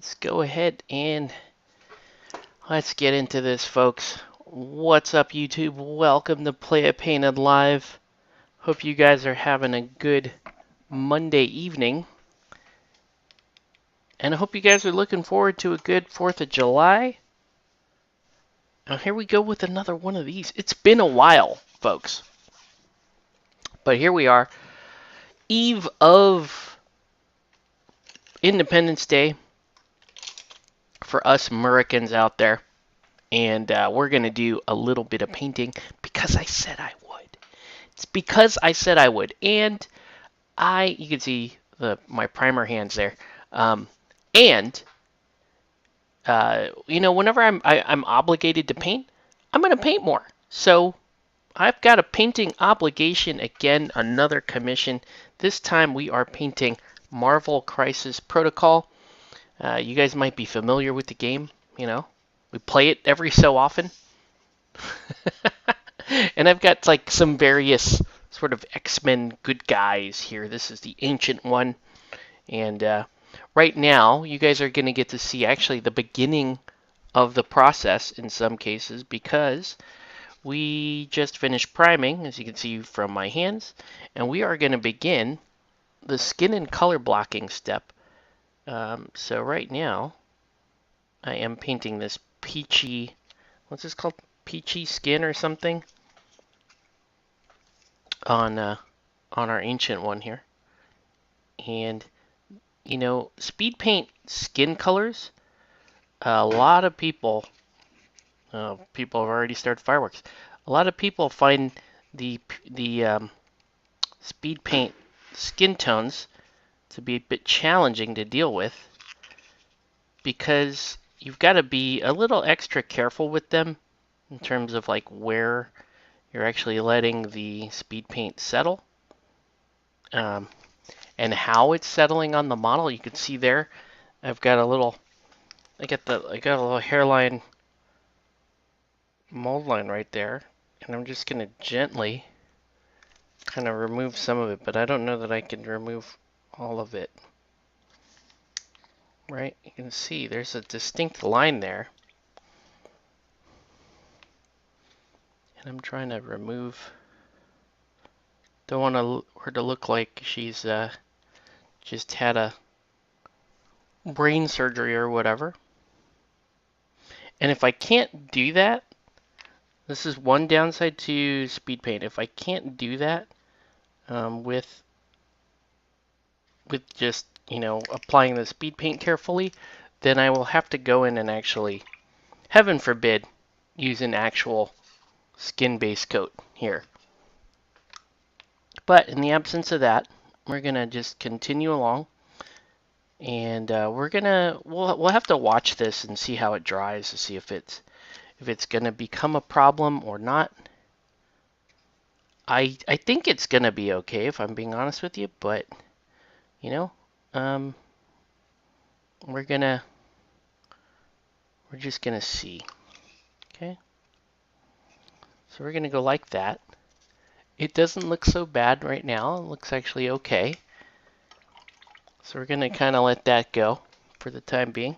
Let's go ahead and let's get into this, folks. What's up, YouTube? Welcome to Play It Painted Live. Hope you guys are having a good Monday evening. And I hope you guys are looking forward to a good 4th of July. Now, here we go with another one of these. It's been a while, folks. But here we are. Eve of Independence Day for us Americans out there. And we're going to do a little bit of painting because I said I would. It's because I said I would. And you can see my primer hands there. And whenever I'm obligated to paint, I'm going to paint more. So I've got a painting obligation again, another commission. This time we are painting Marvel Crisis Protocol. You guys might be familiar with the game. We play it every so often. And I've got like some various sort of X-Men good guys here. This is the ancient one. And right now, you guys are going to get to see actually the beginning of the process in some cases because we just finished priming, as you can see from my hands, and we are going to begin the skin and color blocking step. So right now, I am painting this peachy, what's this called? Peachy skin or something on our ancient one here. And speed paint skin colors. A lot of people have already started fireworks. A lot of people find the speed paint skin tones to be a bit challenging to deal with because you've got to be a little extra careful with them in terms of like where you're actually letting the speed paint settle and how it's settling on the model. You can see there I've got a little I got a little hairline mold line right there, and I'm just going to gently kind of remove some of it, but I don't know that I can remove all of it. Right? You can see there's a distinct line there. And I'm trying to remove, don't want her to look like she's just had a brain surgery or whatever. And if I can't do that, this is one downside to speed paint. If I can't do that with just, applying the speed paint carefully, then I will have to go in and actually, heaven forbid, use an actual skin base coat here. But in the absence of that, we're gonna just continue along, and we'll have to watch this and see how it dries to see if it's gonna become a problem or not. I think it's gonna be okay if I'm being honest with you, but um, we're just gonna see. Okay, so we're gonna go like that. It doesn't look so bad right now. It looks actually okay. So we're going to kind of let that go for the time being.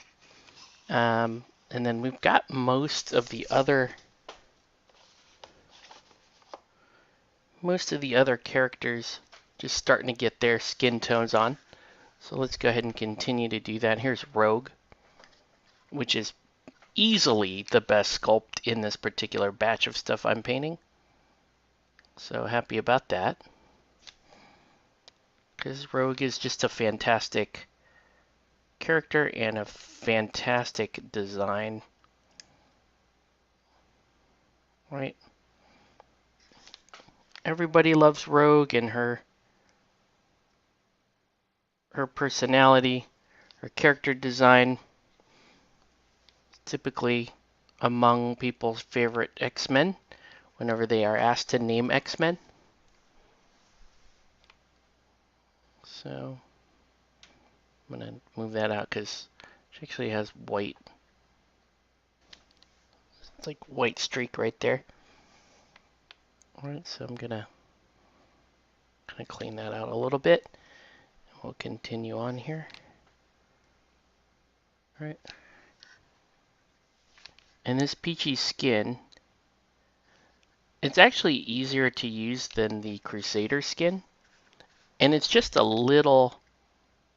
And then we've got most of the other characters just starting to get their skin tones on. So let's go ahead and continue to do that. Here's Rogue, which is easily the best sculpt in this particular batch of stuff I'm painting. So happy about that. Because Rogue is just a fantastic character and a fantastic design. Right? Everybody loves Rogue and her personality, her character design. Typically among people's favorite X-Men whenever they are asked to name X-Men. So I'm going to move that out because she actually has white. It's like white streak right there. Alright, so I'm going to kind of clean that out a little bit. And we'll continue on here. right? And this peachy skin, it's actually easier to use than the Crusader skin, and it's just a little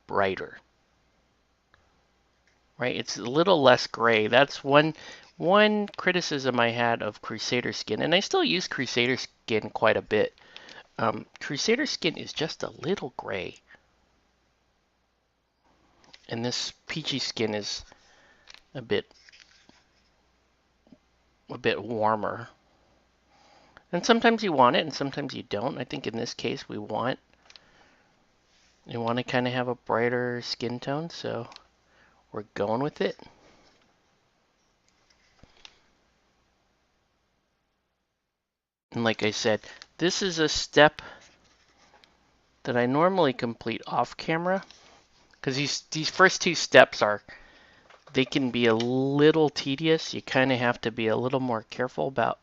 brighter, right? It's a little less gray. That's one criticism I had of Crusader skin, and I still use Crusader skin quite a bit. Crusader skin is just a little gray, and this peachy skin is a bit warmer. And sometimes you want it, and sometimes you don't. I think in this case we want to kind of have a brighter skin tone, so we're going with it. And like I said, this is a step that I normally complete off camera, because these first two steps they can be a little tedious. You kind of have to be a little more careful about,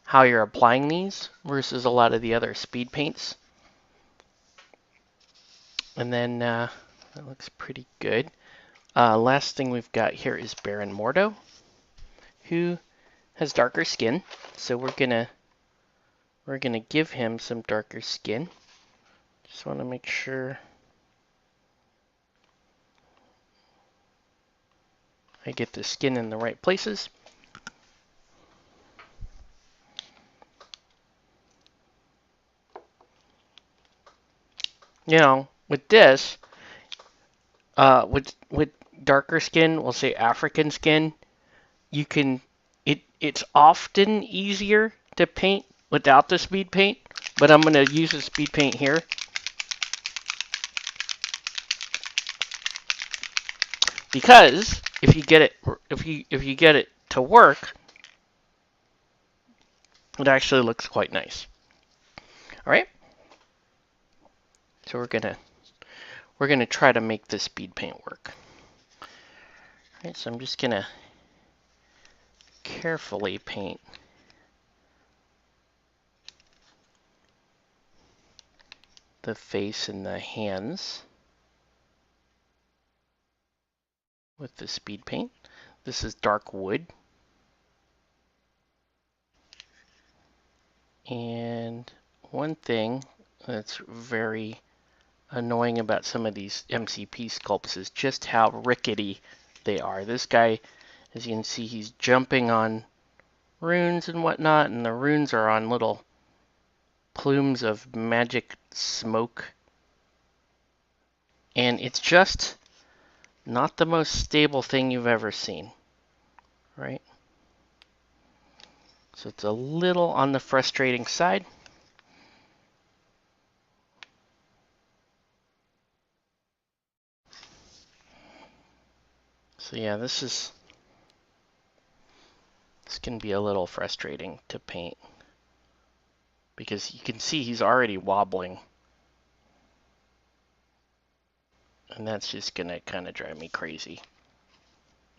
how you're applying these versus a lot of the other speed paints. And then that looks pretty good. Last thing we've got here is Baron Mordo, who has darker skin, so we're gonna give him some darker skin. Just want to make sure I get the skin in the right places. With this, with darker skin, we'll say African skin, it's often easier to paint without the speed paint, but I'm going to use the speed paint here. Because if you get it to work, it actually looks quite nice. All right. So we're gonna try to make the speed paint work. All right. So I'm just gonna carefully paint the face and the hands with the speed paint. This is dark wood. And one thing that's very annoying about some of these MCP sculpts is just how rickety they are. This guy, as you can see, he's jumping on runes and whatnot, and the runes are on little plumes of magic smoke. And it's just not the most stable thing you've ever seen, right? So it's a little on the frustrating side. So yeah, this can be a little frustrating to paint because you can see he's already wobbling. And that's just gonna kind of drive me crazy.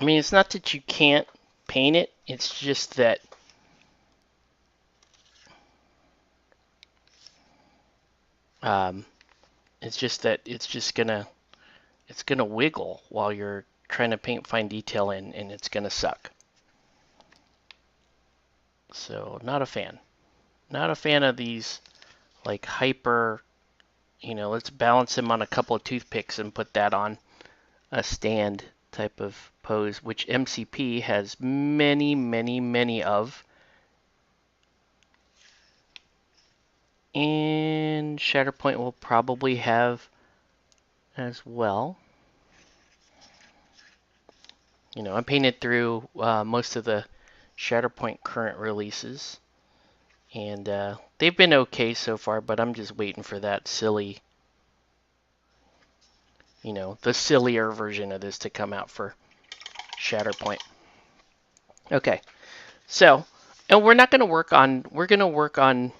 I mean, it's not that you can't paint it, it's just that it's gonna wiggle while you're trying to paint fine detail in, and it's gonna suck. So not a fan. Not a fan of these like hyper, let's balance him on a couple of toothpicks and put that on a stand type of pose, which MCP has many, many, many of. And Shatterpoint will probably have as well. I painted through most of the Shatterpoint current releases, and they've been okay so far, but I'm just waiting for that silly, the sillier version of this to come out for Shatterpoint. Okay, so, and we're going to work on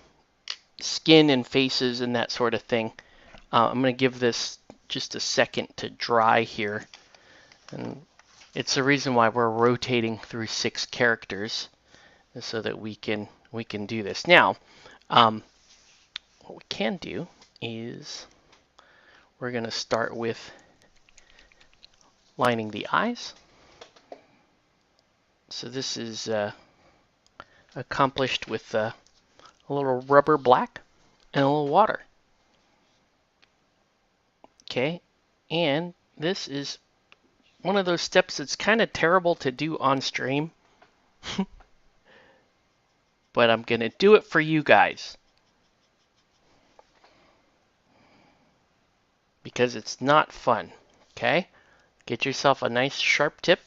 skin and faces and that sort of thing. I'm going to give this just a second to dry here, and it's the reason why we're rotating through 6 characters, so that we can do this. Now, what we can do is we're going to start with lining the eyes. So this is accomplished with a little rubber black and a little water. Okay, and this is one of those steps that's kind of terrible to do on stream, but I'm going to do it for you guys because it's not fun. Okay, get yourself a nice sharp tip,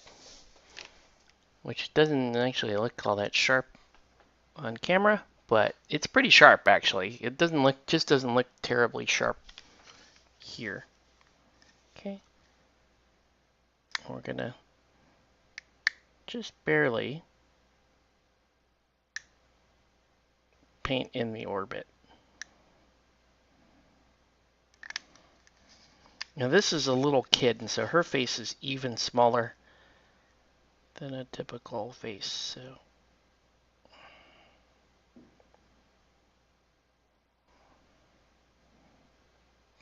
which doesn't actually look all that sharp on camera, but it's pretty sharp actually. It just doesn't look terribly sharp here. Okay, we're gonna just barely paint in the orbit. Now this is a little kid, and so her face is even smaller than a typical face.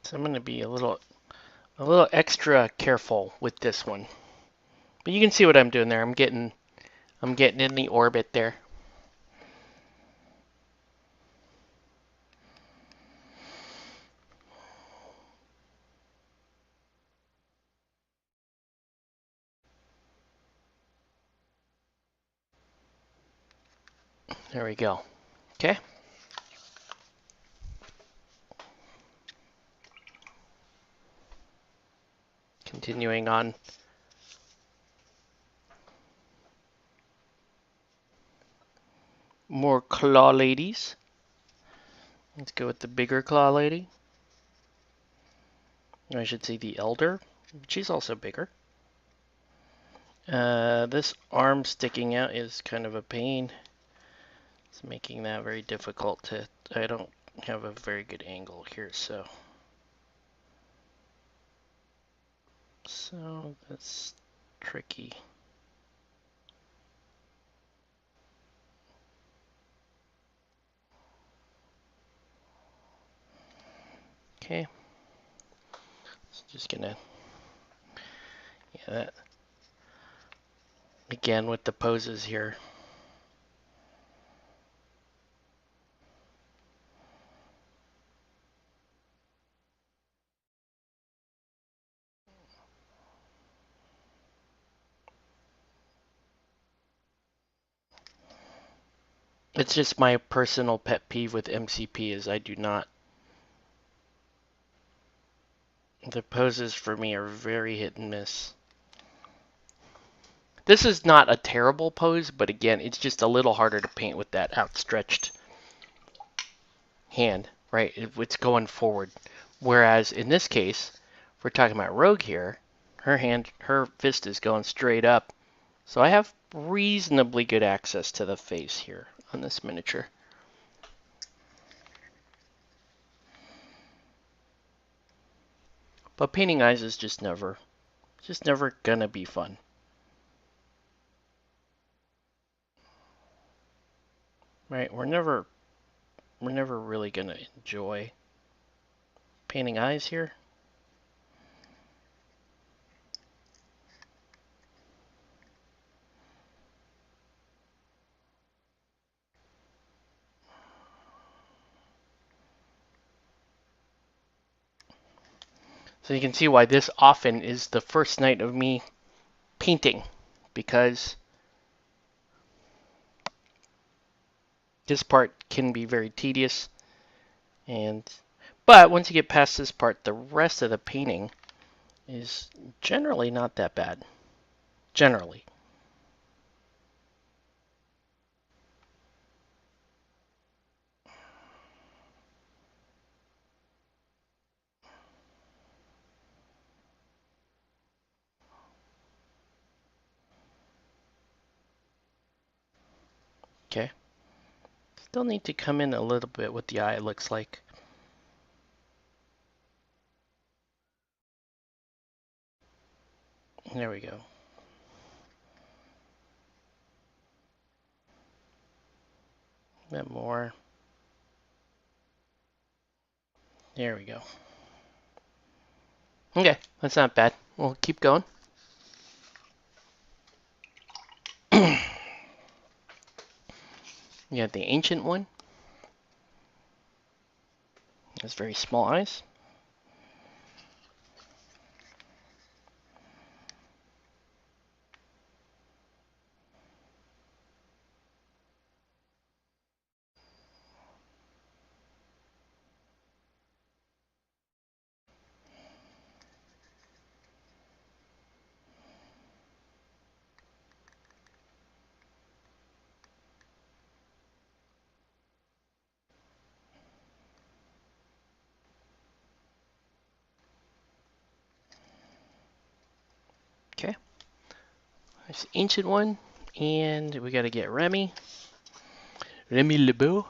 So I'm going to be a little extra careful with this one. But you can see what I'm doing there. I'm getting in the orbit there. There we go. Okay. Continuing on. More claw ladies. Let's go with the bigger claw lady. I should say the elder. She's also bigger. This arm sticking out is kind of a pain. It's making that very difficult to... I don't have a very good angle here, so that's tricky. Okay. So just gonna, yeah, that, again with the poses here. It's just my personal pet peeve with MCP is I do not, the poses for me are very hit and miss. This is not a terrible pose, but again, it's just a little harder to paint with that outstretched hand, right? It's going forward. Whereas in this case, if we're talking about Rogue here, her fist is going straight up. So I have reasonably good access to the face here on this miniature. But painting eyes is just never gonna be fun. Right? We're never really gonna enjoy painting eyes here. So you can see why this often is the first night of me painting, because this part can be very tedious, but once you get past this part, the rest of the painting is generally not that bad. Generally. Okay. Still need to come in a little bit with the eye, it looks like. There we go. A bit more. There we go. Okay, that's not bad. We'll keep going. You have the ancient one. Has very small eyes. Okay. There's the ancient one. And we got to get Remy. Remy LeBeau.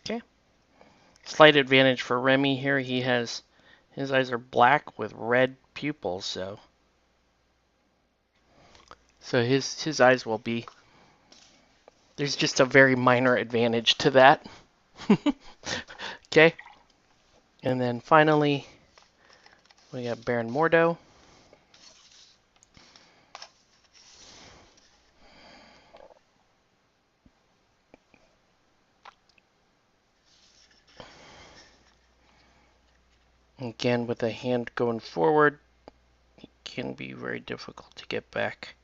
Okay. Slight advantage for Remy here. His eyes are black with red pupils, so his eyes will be. There's just a very minor advantage to that. Okay. And then finally, we got Baron Mordo. Again, with the hand going forward, it can be very difficult to get back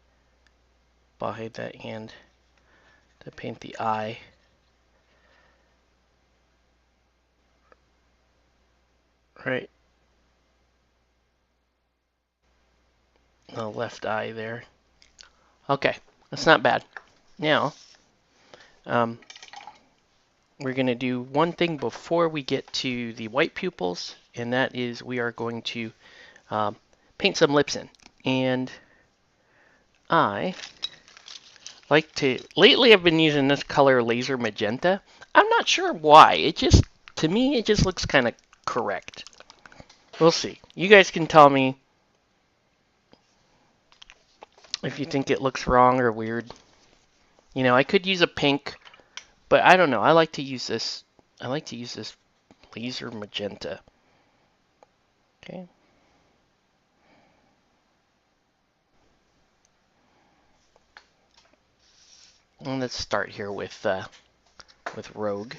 behind that hand to paint the eye. Right. The left eye there. Okay, that's not bad. Now, um, we're going to do one thing before we get to the white pupils, and that is we are going to paint some lips in. And I like to, lately I've been using this color laser magenta. I'm not sure why. To me, it just looks kind of correct. We'll see. You guys can tell me if you think it looks wrong or weird. You know, I could use a pink, but I don't know. I like to use this. I like to use this laser magenta. Okay. And let's start here with Rogue.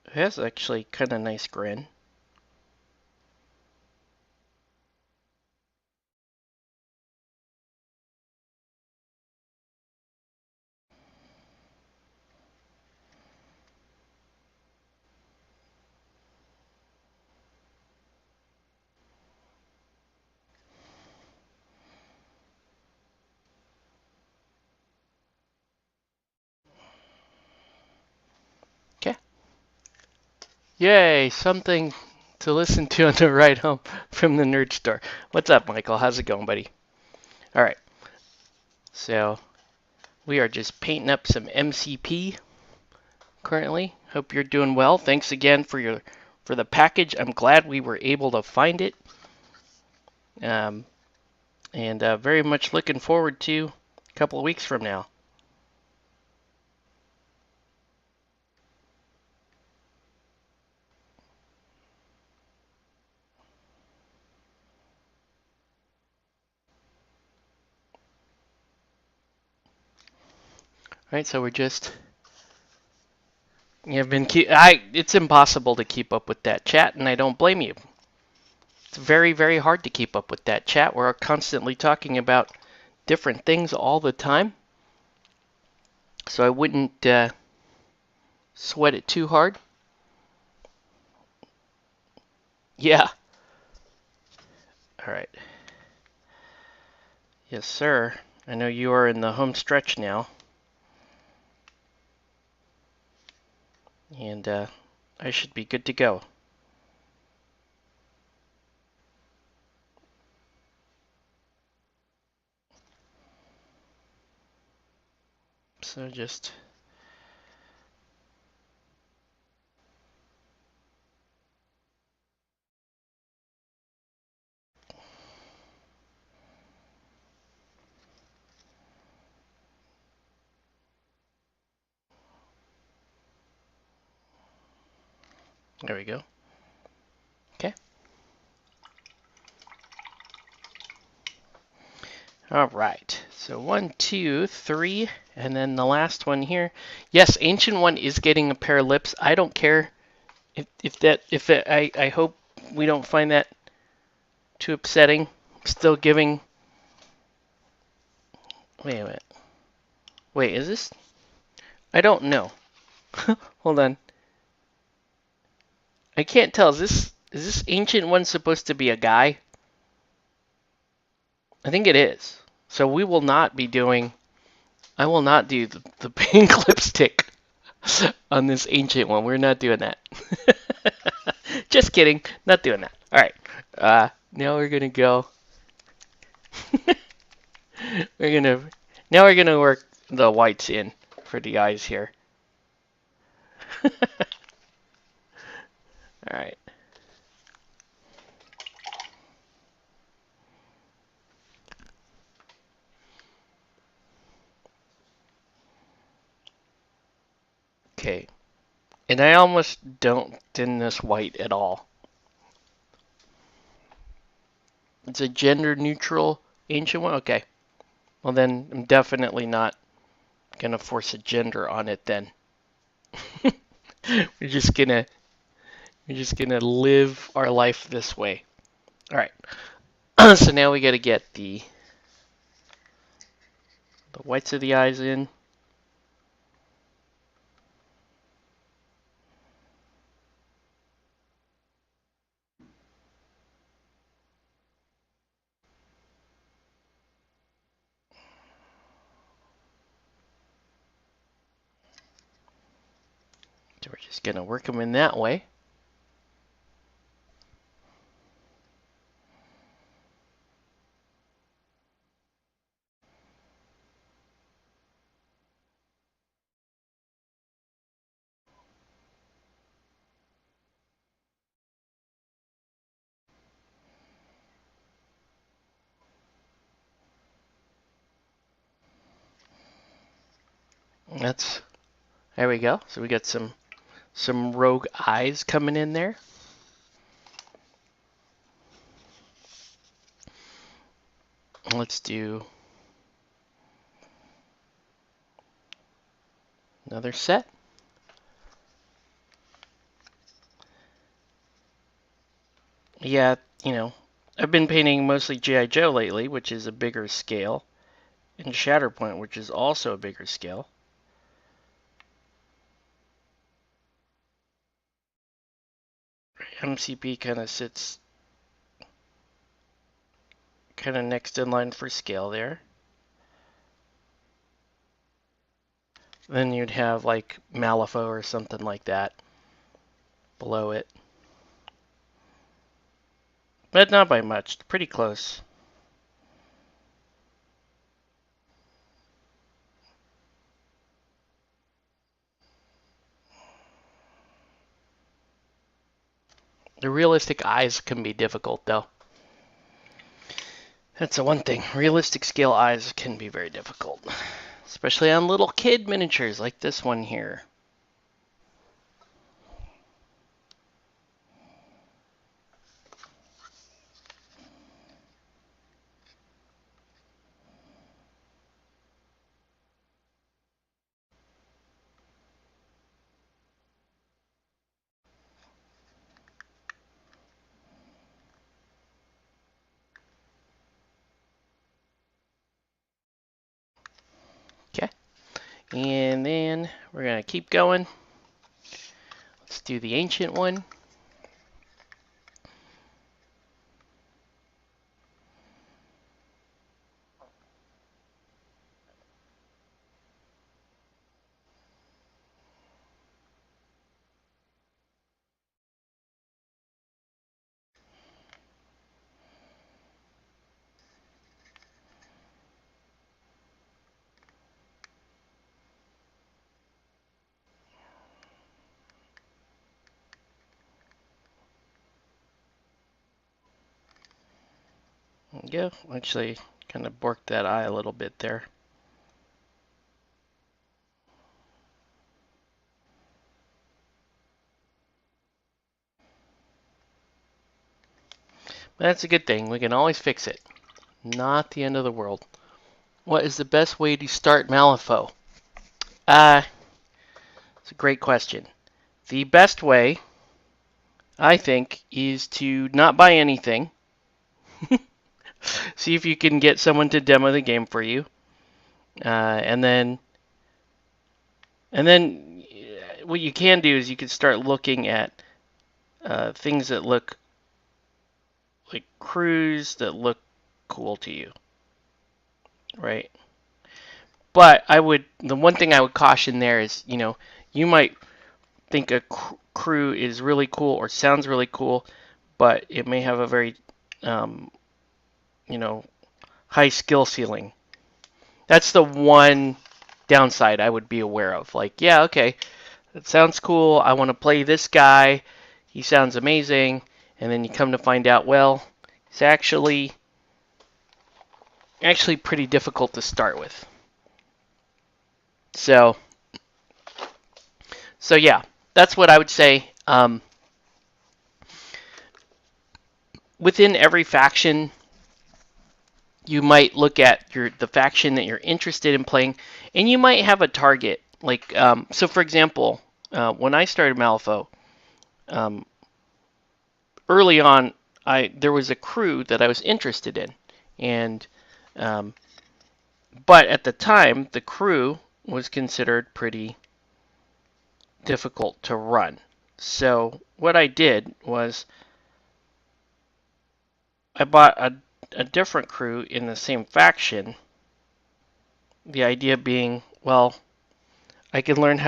It has actually kind of nice grin. Okay. Yay, something to listen to on the ride home from the nerd store. What's up, Michael? How's it going, buddy? All right. So we are just painting up some MCP currently. Hope you're doing well. Thanks again for the package. I'm glad we were able to find it. And very much looking forward to a couple of weeks from now. All right, so we're just you've been it's impossible to keep up with that chat, and I don't blame you. It's very, very hard to keep up with that chat. We're constantly talking about different things all the time. So I wouldn't sweat it too hard. Yeah. All right. Yes, sir. I know you are in the home stretch now. And I should be good to go. So just... There we go. Okay. All right. So 1, 2, 3, and then the last one here. Yes, Ancient One is getting a pair of lips. I don't care I hope we don't find that too upsetting. Still giving. Wait a minute. Wait, is this? I don't know. Hold on. I can't tell. Is this Ancient One supposed to be a guy? I think it is. So we will not be doing. I will not do the pink lipstick on this Ancient One. We're not doing that. Just kidding. Not doing that. All right. Now we're gonna go. we're gonna. Now we're gonna work the whites in for the eyes here. All right. Okay. And I almost don't thin this white at all. It's a gender neutral Ancient One? Okay. Well then, I'm definitely not gonna force a gender on it then. we're just gonna we're just gonna live our life this way. All right. So now we gotta get the whites of the eyes in. So we're just gonna work them in that way. That's There we go. So we got some rogue eyes coming in there. Let's do another set. Yeah, I've been painting mostly G.I. Joe lately, which is a bigger scale, and Shatterpoint, which is also a bigger scale. MCP kind of sits kind of next in line for scale there. Then you'd have like Malifaux or something like that below it. But not by much, pretty close. The realistic eyes can be difficult though. That's the one thing. Realistic scale eyes can be very difficult. Especially on little kid miniatures like this one here. Okay. And then we're going to keep going. Let's do the ancient one. Yeah, actually, kind of borked that eye a little bit there. But that's a good thing. We can always fix it. Not the end of the world. What is the best way to start Malifaux? It's a great question. The best way, I think, is to not buy anything. See if you can get someone to demo the game for you, and then what you can do is you can start looking at things that look like crews that look cool to you, right? But the one thing I would caution there is, you might think a crew is really cool or sounds really cool, but it may have a very, um, you know, high skill ceiling. That's the one downside I would be aware of. Like, yeah, okay, that sounds cool. I want to play this guy. He sounds amazing. And then you come to find out, well, he's actually pretty difficult to start with. So yeah, that's what I would say. Within every faction, you might look at the faction that you're interested in playing, and you might have a target. Like, so for example, when I started Malifaux, um, early on, there was a crew that I was interested in, and um, but at the time, the crew was considered pretty difficult to run. So what I did was I bought a different crew in the same faction. The idea being, well, I can learn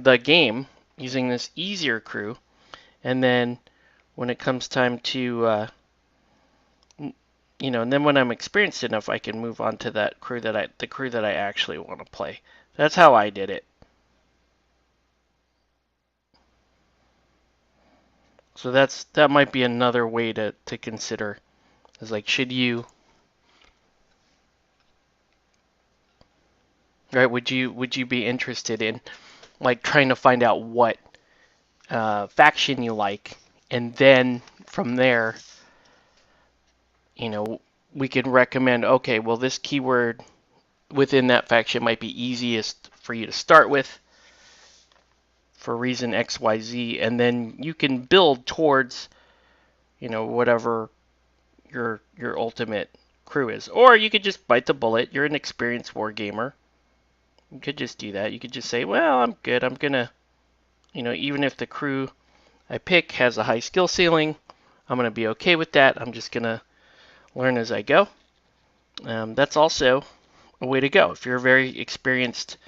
the game using this easier crew, and then when it comes time to and then when I'm experienced enough, I can move on to that crew the crew that I actually want to play. That's how I did it. So that might be another way to consider. Is like, should you, right? Would you be interested in like trying to find out what faction you like, and then from there, you know, we can recommend, okay, well, this keyword within that faction might be easiest for you to start with for reason XYZ, and then you can build towards, whatever your ultimate crew is. Or you could just bite the bullet. You're an experienced war gamer. You could just do that. You could just say, well, I'm good. I'm gonna, even if the crew I pick has a high skill ceiling, I'm gonna be okay with that. I'm just gonna learn as I go. That's also a way to go. If you're a very experienced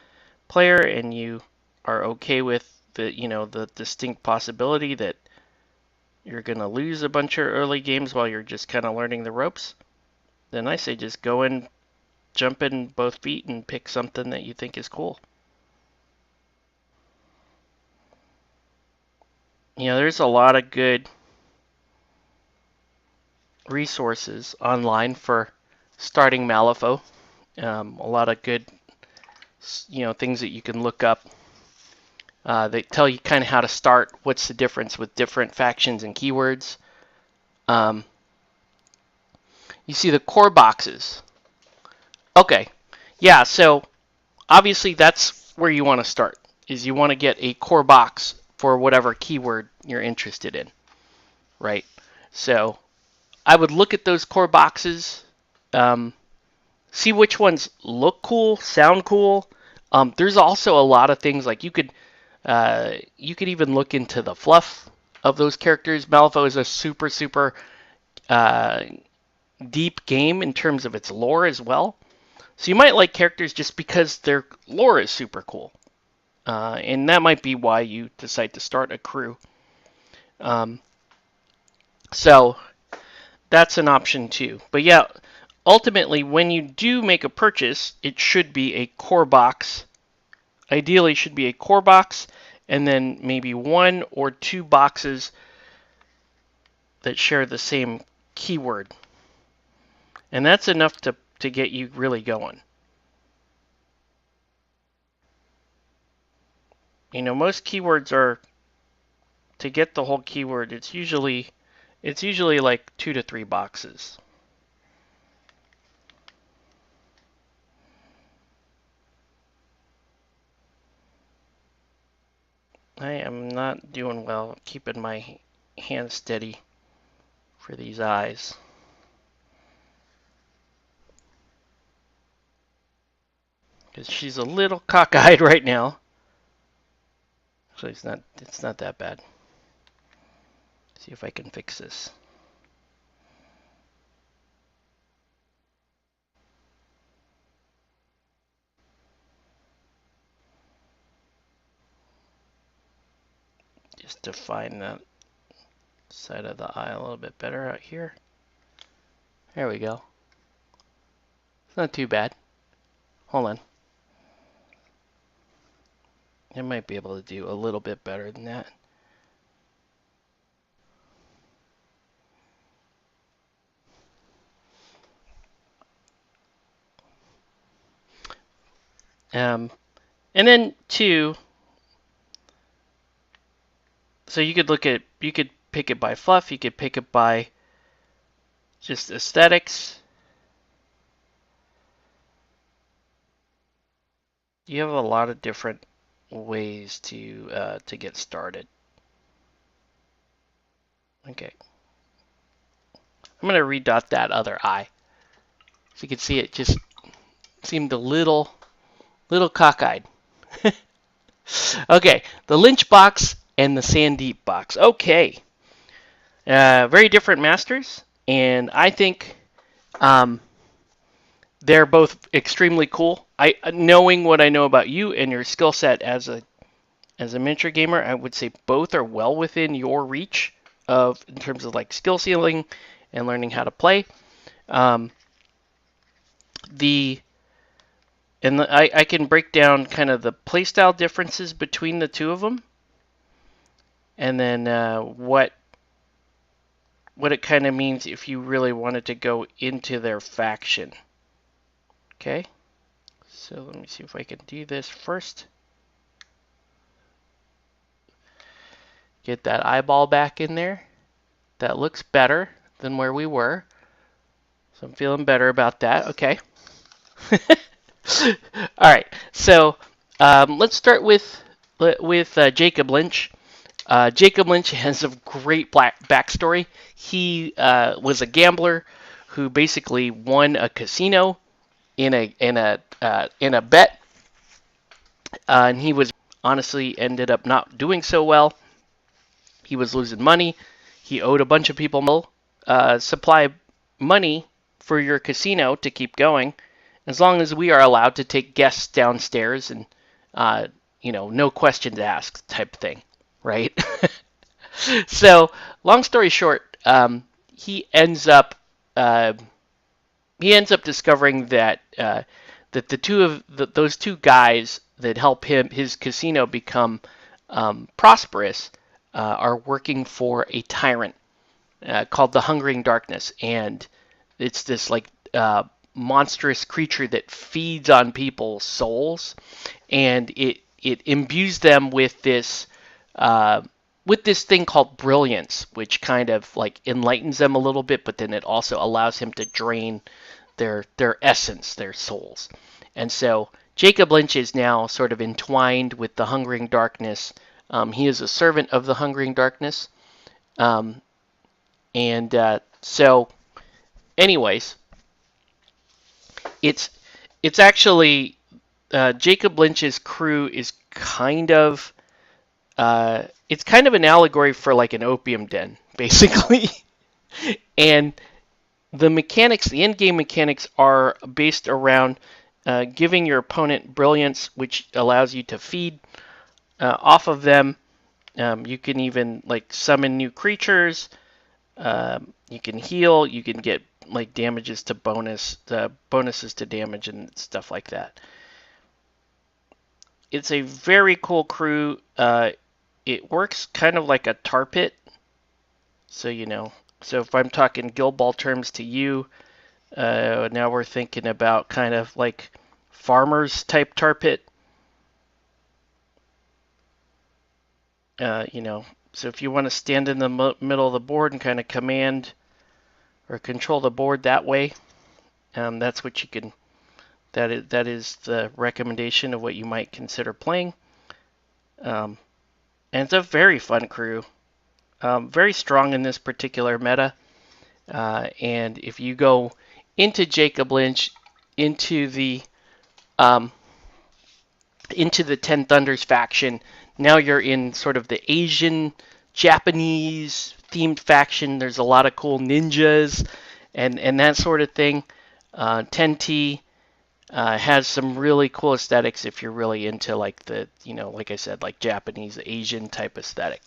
player and you are okay with the distinct possibility that you're going to lose a bunch of early games while you're just kind of learning the ropes, then I say just go and jump in both feet and pick something that you think is cool. There's a lot of good resources online for starting Malifaux. A lot of good, things that you can look up. They tell you kind of how to start, what's the difference with different factions and keywords. You see the core boxes. Okay, yeah, so obviously that's where you want to start, is you want to get a core box for whatever keyword you're interested in, right? So I would look at those core boxes, see which ones look cool, sound cool. There's also a lot of things like you could even look into the fluff of those characters. Malifaux is a super, super deep game in terms of its lore as well. So you might like characters just because their lore is super cool. And that might be why you decide to start a crew. So that's an option too. But yeah, ultimately, when you do make a purchase, it should be a core box. Ideally, should be a core box, and then maybe 1 or 2 boxes that share the same keyword. And that's enough to get you really going. You know, most keywords are, to get the whole keyword, it's usually like 2 to 3 boxes. I am not doing well keeping my hand steady for these eyes. Because she's a little cockeyed right now. Actually, it's not that bad. See if I can fix this. Just define that side of the eye a little bit better out here. There we go. It's not too bad. Hold on. I might be able to do a little bit better than that. And then two, so you could pick it by fluff, you could pick it by just aesthetics. You have a lot of different ways to get started. Okay. I'm gonna redot that other eye. So you can see it just seemed a little cockeyed. Okay, the Lynch box and the Sandeep box. Okay, very different masters, and I think they're both extremely cool. Knowing what I know about you and your skill set as a miniature gamer, I would say both are well within your reach in terms of like skill ceiling and learning how to play. I can break down kind of the playstyle differences between the two of them, and then what it kind of means if you really wanted to go into their faction. Okay, so let me see if I can do this first. Get that eyeball back in there. That looks better than where we were, so I'm feeling better about that. Okay. All right, so let's start with Jacob Lynch. Jacob Lynch has a great backstory. He was a gambler who basically won a casino in a bet, and he was honestly ended up not doing so well. He was losing money. He owed a bunch of people supply money for your casino to keep going, as long as we are allowed to take guests downstairs and no questions asked type thing, right? So, long story short, he ends up discovering that those two guys that help his casino become prosperous are working for a tyrant called the Hungering Darkness, and it's this like monstrous creature that feeds on people's souls, and it imbues them with this thing called brilliance, which kind of like enlightens them a little bit, but then it also allows him to drain their essence, their souls. And so Jacob Lynch is now sort of entwined with the Hungering Darkness. He is a servant of the Hungering Darkness. So anyways, it's actually Jacob Lynch's crew is kind of it's kind of an allegory for like an opium den, basically. And the mechanics, the end-game mechanics, are based around giving your opponent brilliance, which allows you to feed off of them. You can even like summon new creatures. You can heal. You can get like bonuses to damage and stuff like that. It's a very cool crew. It works kind of like a tar pit. So so if I'm talking Guild Ball terms to you, Now we're thinking about kind of like farmers type tar pit. You know, so if you want to stand in the middle of the board and kind of command or control the board that way, that's what you can. That is the recommendation of what you might consider playing. And it's a very fun crew. Very strong in this particular meta. And if you go into Jacob Lynch, into the um, into the Ten Thunders faction, now you're in sort of the Asian, Japanese themed faction. There's a lot of cool ninjas and that sort of thing. 10T has some really cool aesthetics if you're really into like the, like I said, like Japanese, Asian type aesthetic.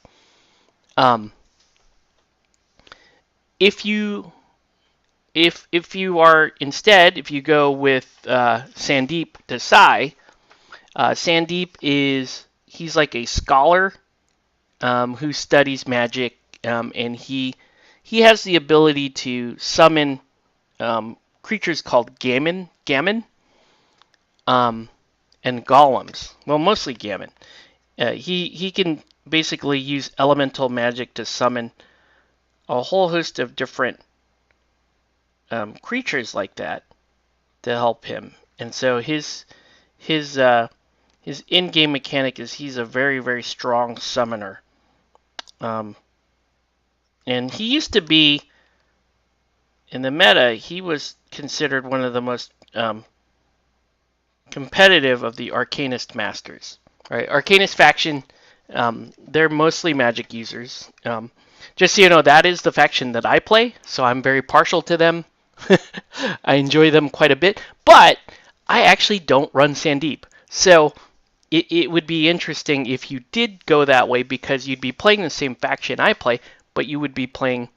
Um, if you if you are instead, if you go with Sandeep Desai, Sandeep he's like a scholar who studies magic, and he has the ability to summon creatures called gammon, and golems. Well, mostly gammon. He can basically use elemental magic to summon a whole host of different creatures like that to help him. And so his in-game mechanic is he's a very, very strong summoner. And he used to be, in the meta, he was considered one of the most competitive of the Arcanist Masters. Right, Arcanist faction, they're mostly magic users. Just so you know, that is the faction that I play, so I'm very partial to them. I enjoy them quite a bit, but I actually don't run Sandeep. So it would be interesting if you did go that way, because you'd be playing the same faction I play, but you would be playing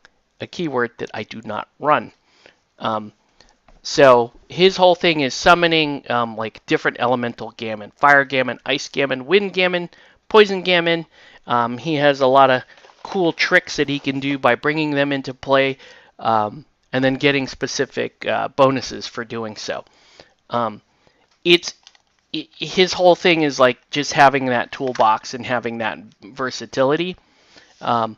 a keyword that I do not run. So his whole thing is summoning like different elemental gammon: fire gammon, ice gammon, wind gammon, poison gammon. He has a lot of cool tricks that he can do by bringing them into play, and then getting specific bonuses for doing so. It's his whole thing is like just having that toolbox and having that versatility. So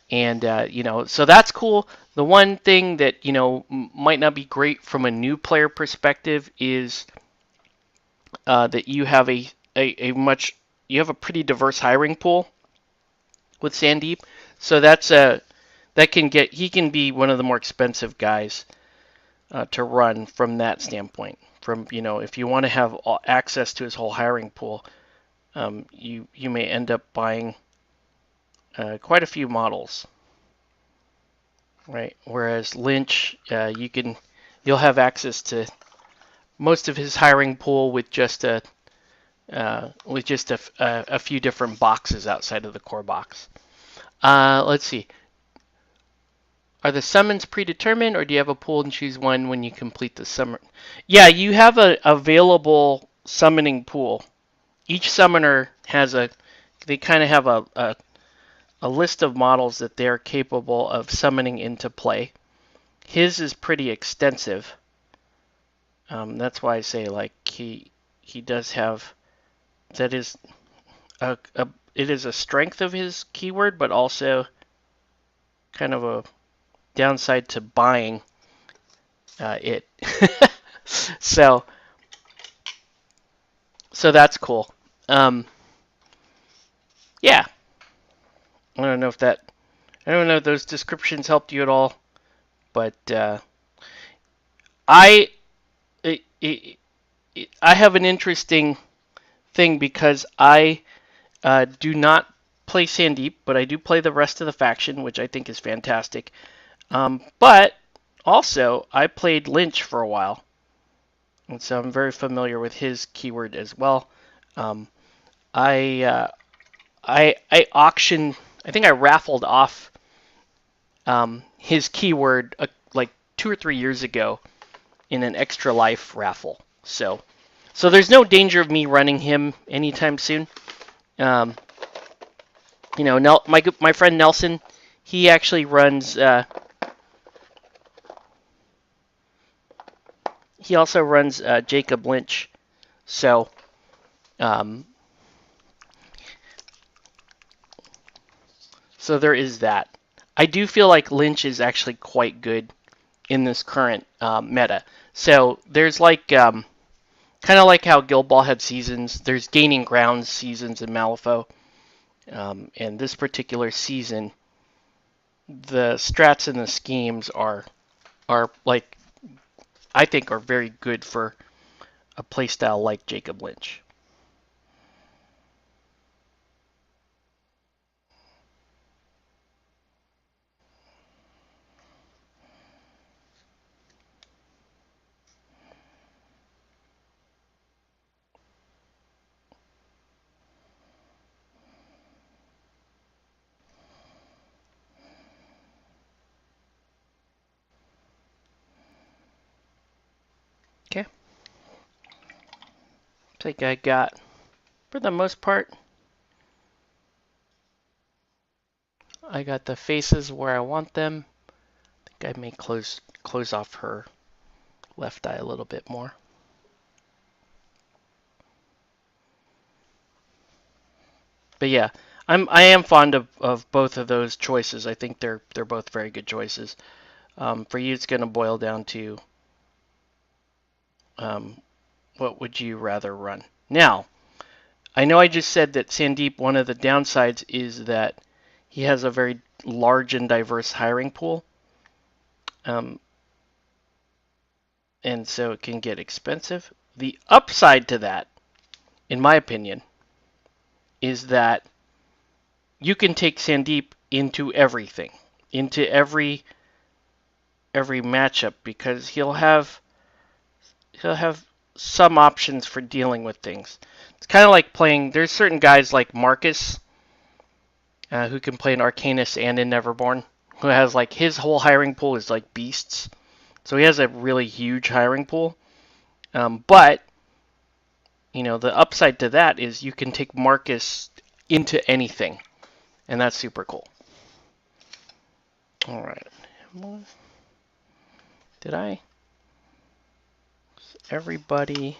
that's cool. The one thing that might not be great from a new player perspective is that you have you have a pretty diverse hiring pool with Sandeep. So he can be one of the more expensive guys to run from that standpoint. From if you want to have access to his whole hiring pool, you may end up buying quite a few models. Right. Whereas Lynch, you'll have access to most of his hiring pool with just a few different boxes outside of the core box. Let's see. Are the summons predetermined, or do you have a pool and choose one when you complete the summon? Yeah, you have a available summoning pool. Each summoner they kind of have a list of models that they're capable of summoning into play. His is pretty extensive. That's why I say like he does have, that is it is a strength of his keyword, but also kind of a downside to buying it. so that's cool. Yeah, I don't know if those descriptions helped you at all, but I have an interesting thing, because I do not play Sandeep, but I do play the rest of the faction, which I think is fantastic. But also, I played Lynch for a while, and so I'm very familiar with his keyword as well. I auctioned, I think I raffled off his keyword like 2 or 3 years ago in an Extra Life raffle. So there's no danger of me running him anytime soon. My friend Nelson, he actually runs He also runs Jacob Lynch, so um, so there is that. I do feel like Lynch is actually quite good in this current meta. So there's like kind of like how Guild Ball had seasons. There's Gaining Grounds seasons in Malifaux, and this particular season, the strats and the schemes are like I think are very good for a playstyle like Jacob Lynch. Okay, I think I got for the most part. I got the faces where I want them. I think I may close off her left eye a little bit more. But yeah, I am fond of both of those choices. I think they're both very good choices. For you, it's going to boil down to um, what would you rather run? Now, I know I just said that Sandeep, one of the downsides is that he has a very large and diverse hiring pool, um, and so it can get expensive. The upside to that, in my opinion, is that you can take Sandeep into everything, into every matchup because he'll have some options for dealing with things. It's kind of like playing. There's certain guys like Marcus who can play an Arcanist and in Neverborn, who has like his whole hiring pool is like beasts. So he has a really huge hiring pool. But the upside to that is you can take Marcus into anything, and that's super cool. All right. Did I? Everybody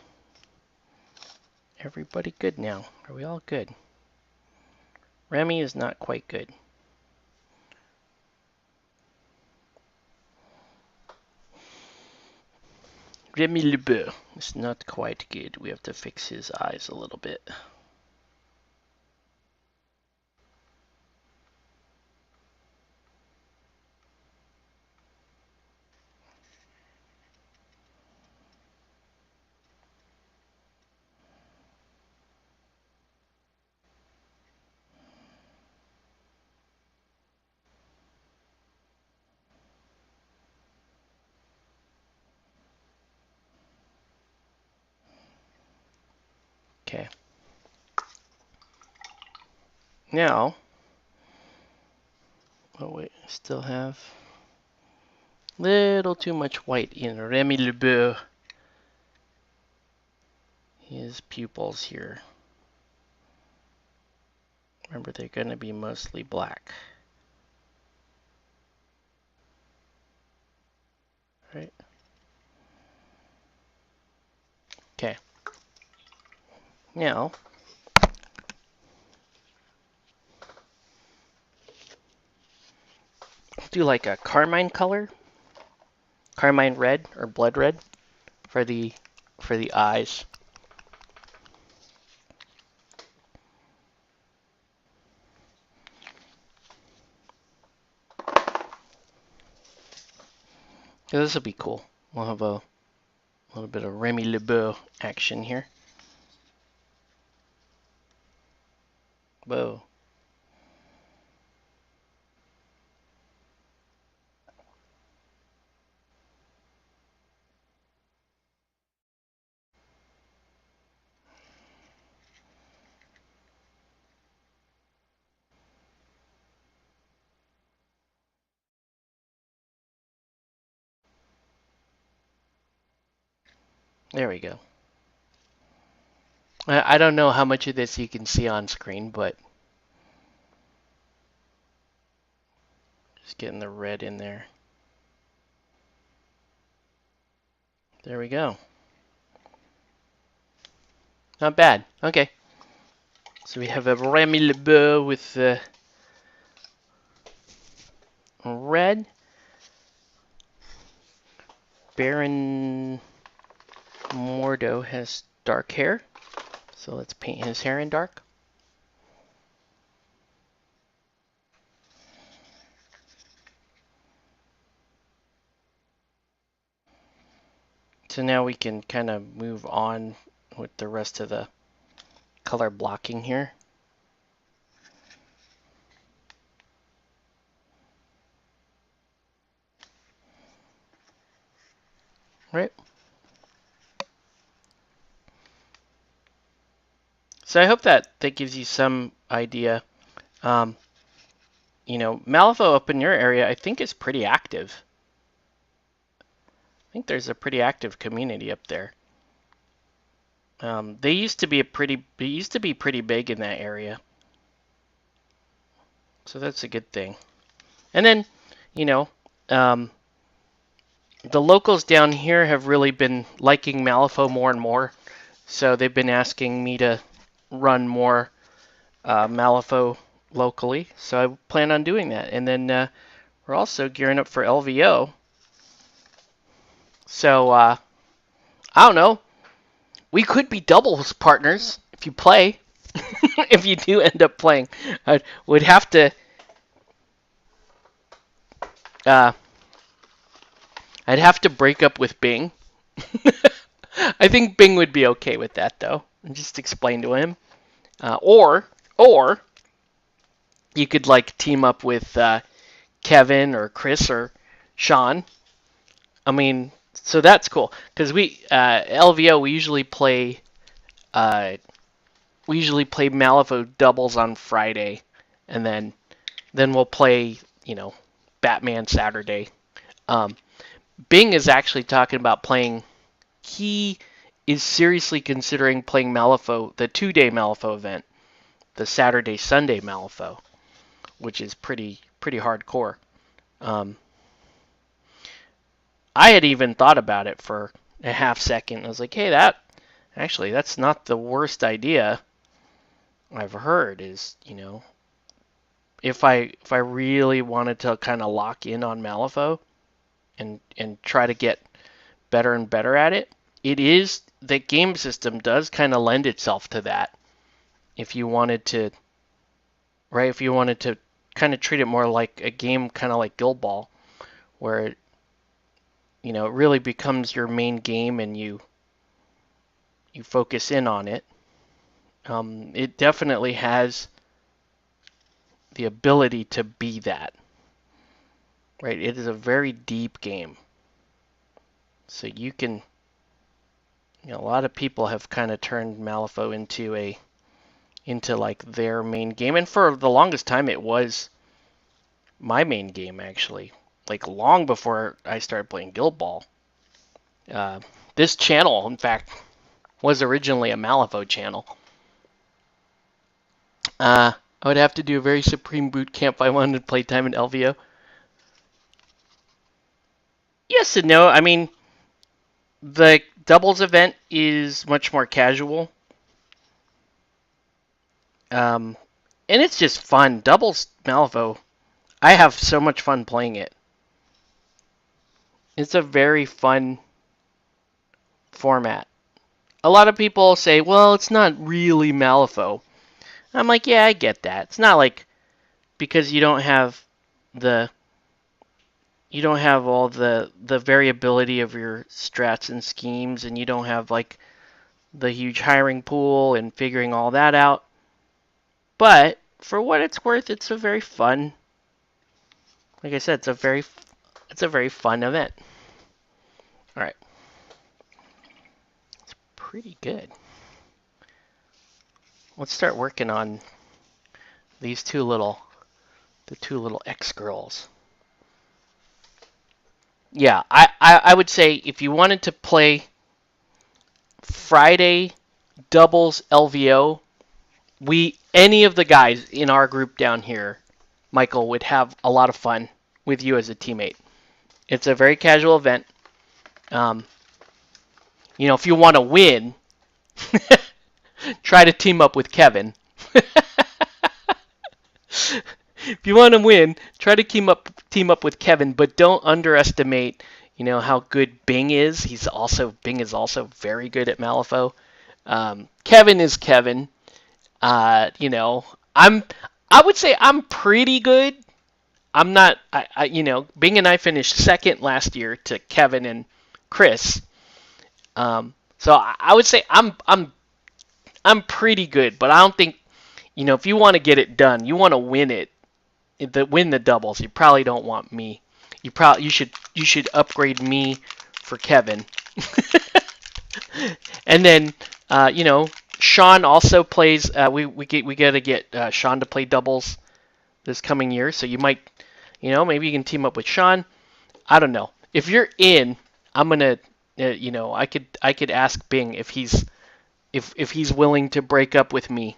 good now? Are we all good? Remy is not quite good. Remy LeBeau is not quite good. We have to fix his eyes a little bit. Okay. Now, oh wait, I still have little too much white in Remy LeBeau. His pupils here. Remember, they're going to be mostly black. Right? Okay. Now, do like a carmine color, carmine red or blood red for the eyes. So this will be cool. We'll have a little bit of Remy LeBeau action here. Whoa. There we go. I don't know how much of this you can see on screen, but just getting the red in there. There we go. Not bad. Okay. So we have a Remy LeBeau with red. Baron Mordo has dark hair. So let's paint his hair in dark. So now we can kind of move on with the rest of the color blocking here. Right. So I hope that gives you some idea. You know, Malifaux up in your area, I think is pretty active. I think there's a pretty active community up there. They used to be pretty big in that area. So that's a good thing. And then, you know, the locals down here have really been liking Malifaux more and more. So they've been asking me to run more Malifaux locally. So I plan on doing that. And then we're also gearing up for LVO. So I don't know. We could be doubles partners if you play. If you do end up playing, I would have to. I'd have to break up with Bing. I think Bing would be okay with that, though. And just explain to him. Or you could like team up with Kevin or Chris or Sean. I mean, so that's cool because we LVO we usually play Malifaux doubles on Friday, and then we'll play Batman Saturday. Bing is actually talking about playing. He is seriously considering playing Malifaux, the 2-day Malifaux event, the Saturday Sunday Malifaux, which is pretty hardcore. I had even thought about it for a half second. I was like, hey, that's not the worst idea I've heard. Is if I really wanted to kind of lock in on Malifaux and try to get better and better at it, the game system does kind of lend itself to that. If you wanted to kind of treat it more like a game, kind of like Guild Ball, where it really becomes your main game and you focus in on it. It definitely has the ability to be that. Right? It is a very deep game. So you can, a lot of people have kind of turned Malifaux into like their main game, and for the longest time it was my main game actually. Like long before I started playing Guild Ball. This channel, in fact, was originally a Malifaux channel. I would have to do a very supreme boot camp if I wanted to play time in LVO. Yes and no. I mean, the doubles event is much more casual. And it's just fun. Doubles Malifaux, I have so much fun playing it. It's a very fun format. A lot of people say, well, it's not really Malifaux. I'm like, yeah, I get that. It's not like because you don't have all the variability of your strats and schemes, and you don't have like the huge hiring pool and figuring all that out. But for what it's worth, it's a very fun. Like I said, it's a very fun event. All right, it's pretty good. Let's start working on these two little X girls. Yeah, I would say if you wanted to play Friday doubles LVO, any of the guys in our group down here, Michael, would have a lot of fun with you as a teammate. It's a very casual event. If you want to win, try to team up with Kevin. If you want to win, try to team up with Kevin, but don't underestimate, how good Bing is. Bing is also very good at Malifaux. Kevin is Kevin. I'm I would say I'm pretty good. I'm not. Bing and I finished second last year to Kevin and Chris. So I would say I'm pretty good, but I don't think if you want to get it done, you want to win it, win the doubles. You probably don't want me. You should upgrade me for Kevin. And then Sean also plays. We gotta get Sean to play doubles this coming year. So you might maybe you can team up with Sean. I don't know. If you're in, I'm gonna I could ask Bing if he's willing to break up with me,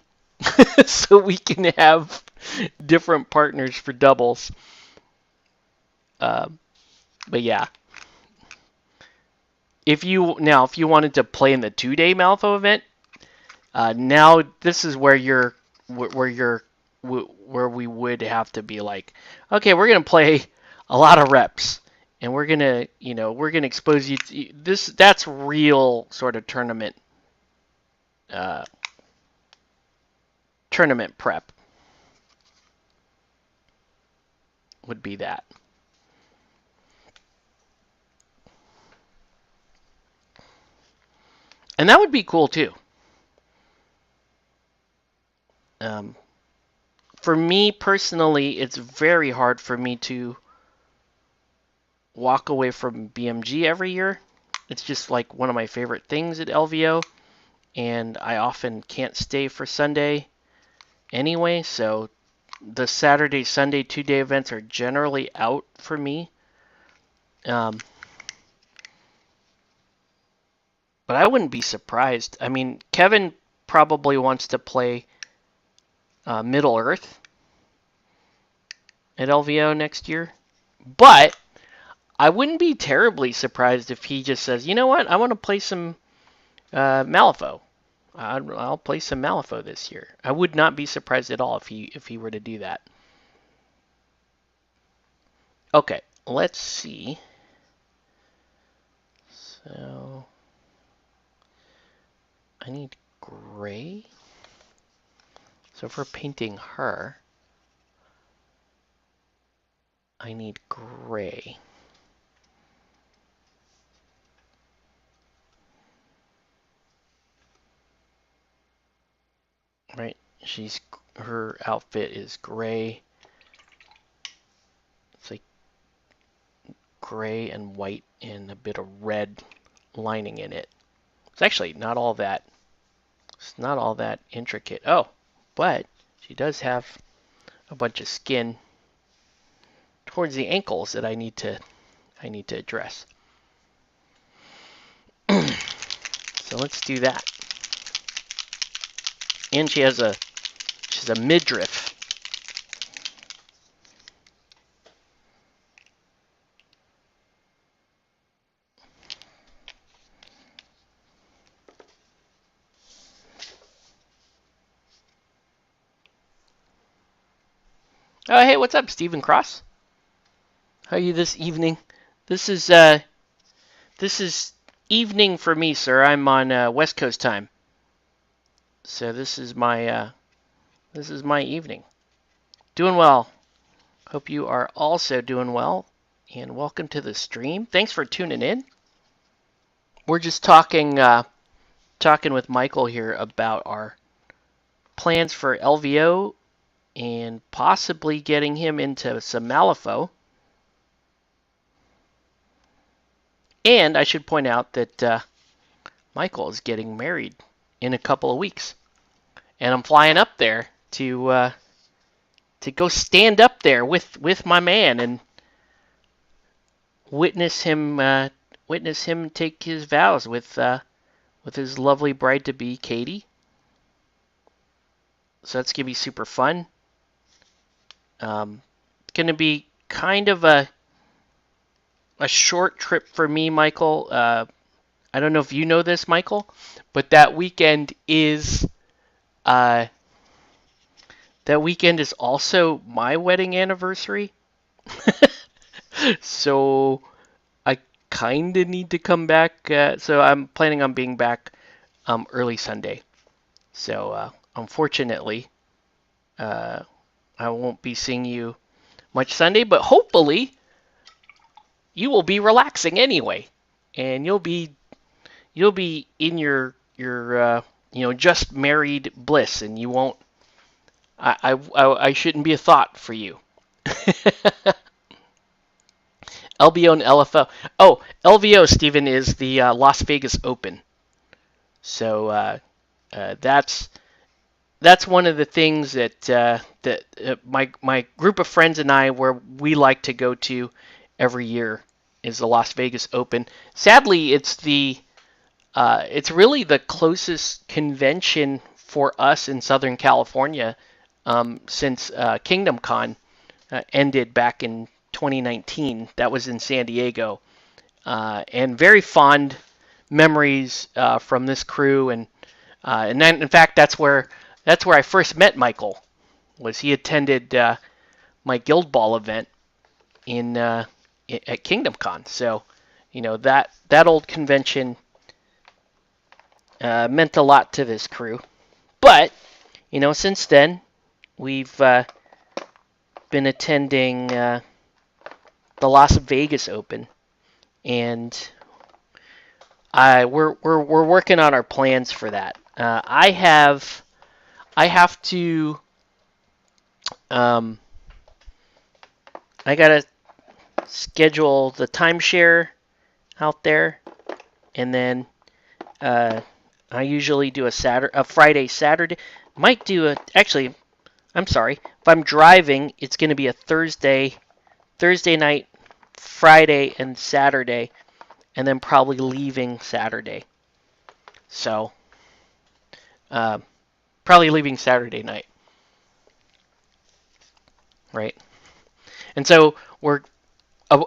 so we can have different partners for doubles. But yeah, if you wanted to play in the 2-day Malifaux event, now this is where we would have to be like, okay, we're gonna play a lot of reps, and we're gonna expose you to this. That's real sort of uh, tournament prep would be that. And that would be cool too. Um, for me personally, it's very hard for me to walk away from BMG every year. It's just like one of my favorite things at LVO, and I often can't stay for Sunday anyway, so the Saturday, Sunday 2-day events are generally out for me. Um, but I wouldn't be surprised. I mean, Kevin probably wants to play Middle Earth at LVO next year, but I wouldn't be terribly surprised if he just says, you know what, I want to play some Malifaux. I'll play some Malifaux this year. I would not be surprised at all if he were to do that. Okay, let's see. So I need gray. So if we're painting her, I need gray. Right? Her outfit is gray. It's like gray and white and a bit of red lining in it. It's actually not all that. It's not all that intricate. Oh, but she does have a bunch of skin towards the ankles that I need to address. So let's do that. And she's a midriff. Oh, hey, what's up, Stephen Cross? How are you this evening? This is evening for me, sir. I'm on West Coast time, so this is my evening. Doing well. Hope you are also doing well, and welcome to the stream. Thanks for tuning in. We're just talking with Michael here about our plans for LVO and possibly getting him into some Malifaux. And I should point out that Michael is getting married in a couple of weeks, and I'm flying up there to go stand up there with my man and witness him take his vows with his lovely bride to be, Katie. So that's gonna be super fun. It's gonna be kind of a short trip for me, Michael. I don't know if you know this, Michael, but uh, that weekend is also my wedding anniversary. So I kind of need to come back. So I'm planning on being back early Sunday. So unfortunately, uh, I won't be seeing you much Sunday, but hopefully you will be relaxing anyway, and you'll be in your just married bliss, and you won't. I shouldn't be a thought for you. LVO and LFO. Oh, LVO, Stephen, is the Las Vegas Open. So that's one of the things that my group of friends and I where we like to go to every year is the Las Vegas Open. Sadly, it's really the closest convention for us in Southern California since Kingdom Con ended back in 2019. That was in San Diego, and very fond memories from this crew. And then, in fact, that's where I first met Michael. Was he attended my Guild Ball event in at Kingdom Con? So, that old convention meant a lot to this crew. But since then we've been attending the Las Vegas Open, and we're working on our plans for that. I have to um, I gotta schedule the timeshare out there, and then uh, I usually do a Friday, Saturday. Might do a actually. I'm sorry. If I'm driving, it's going to be a Thursday night, Friday, and Saturday, and then probably leaving Saturday. So, uh, probably leaving Saturday night, right? And so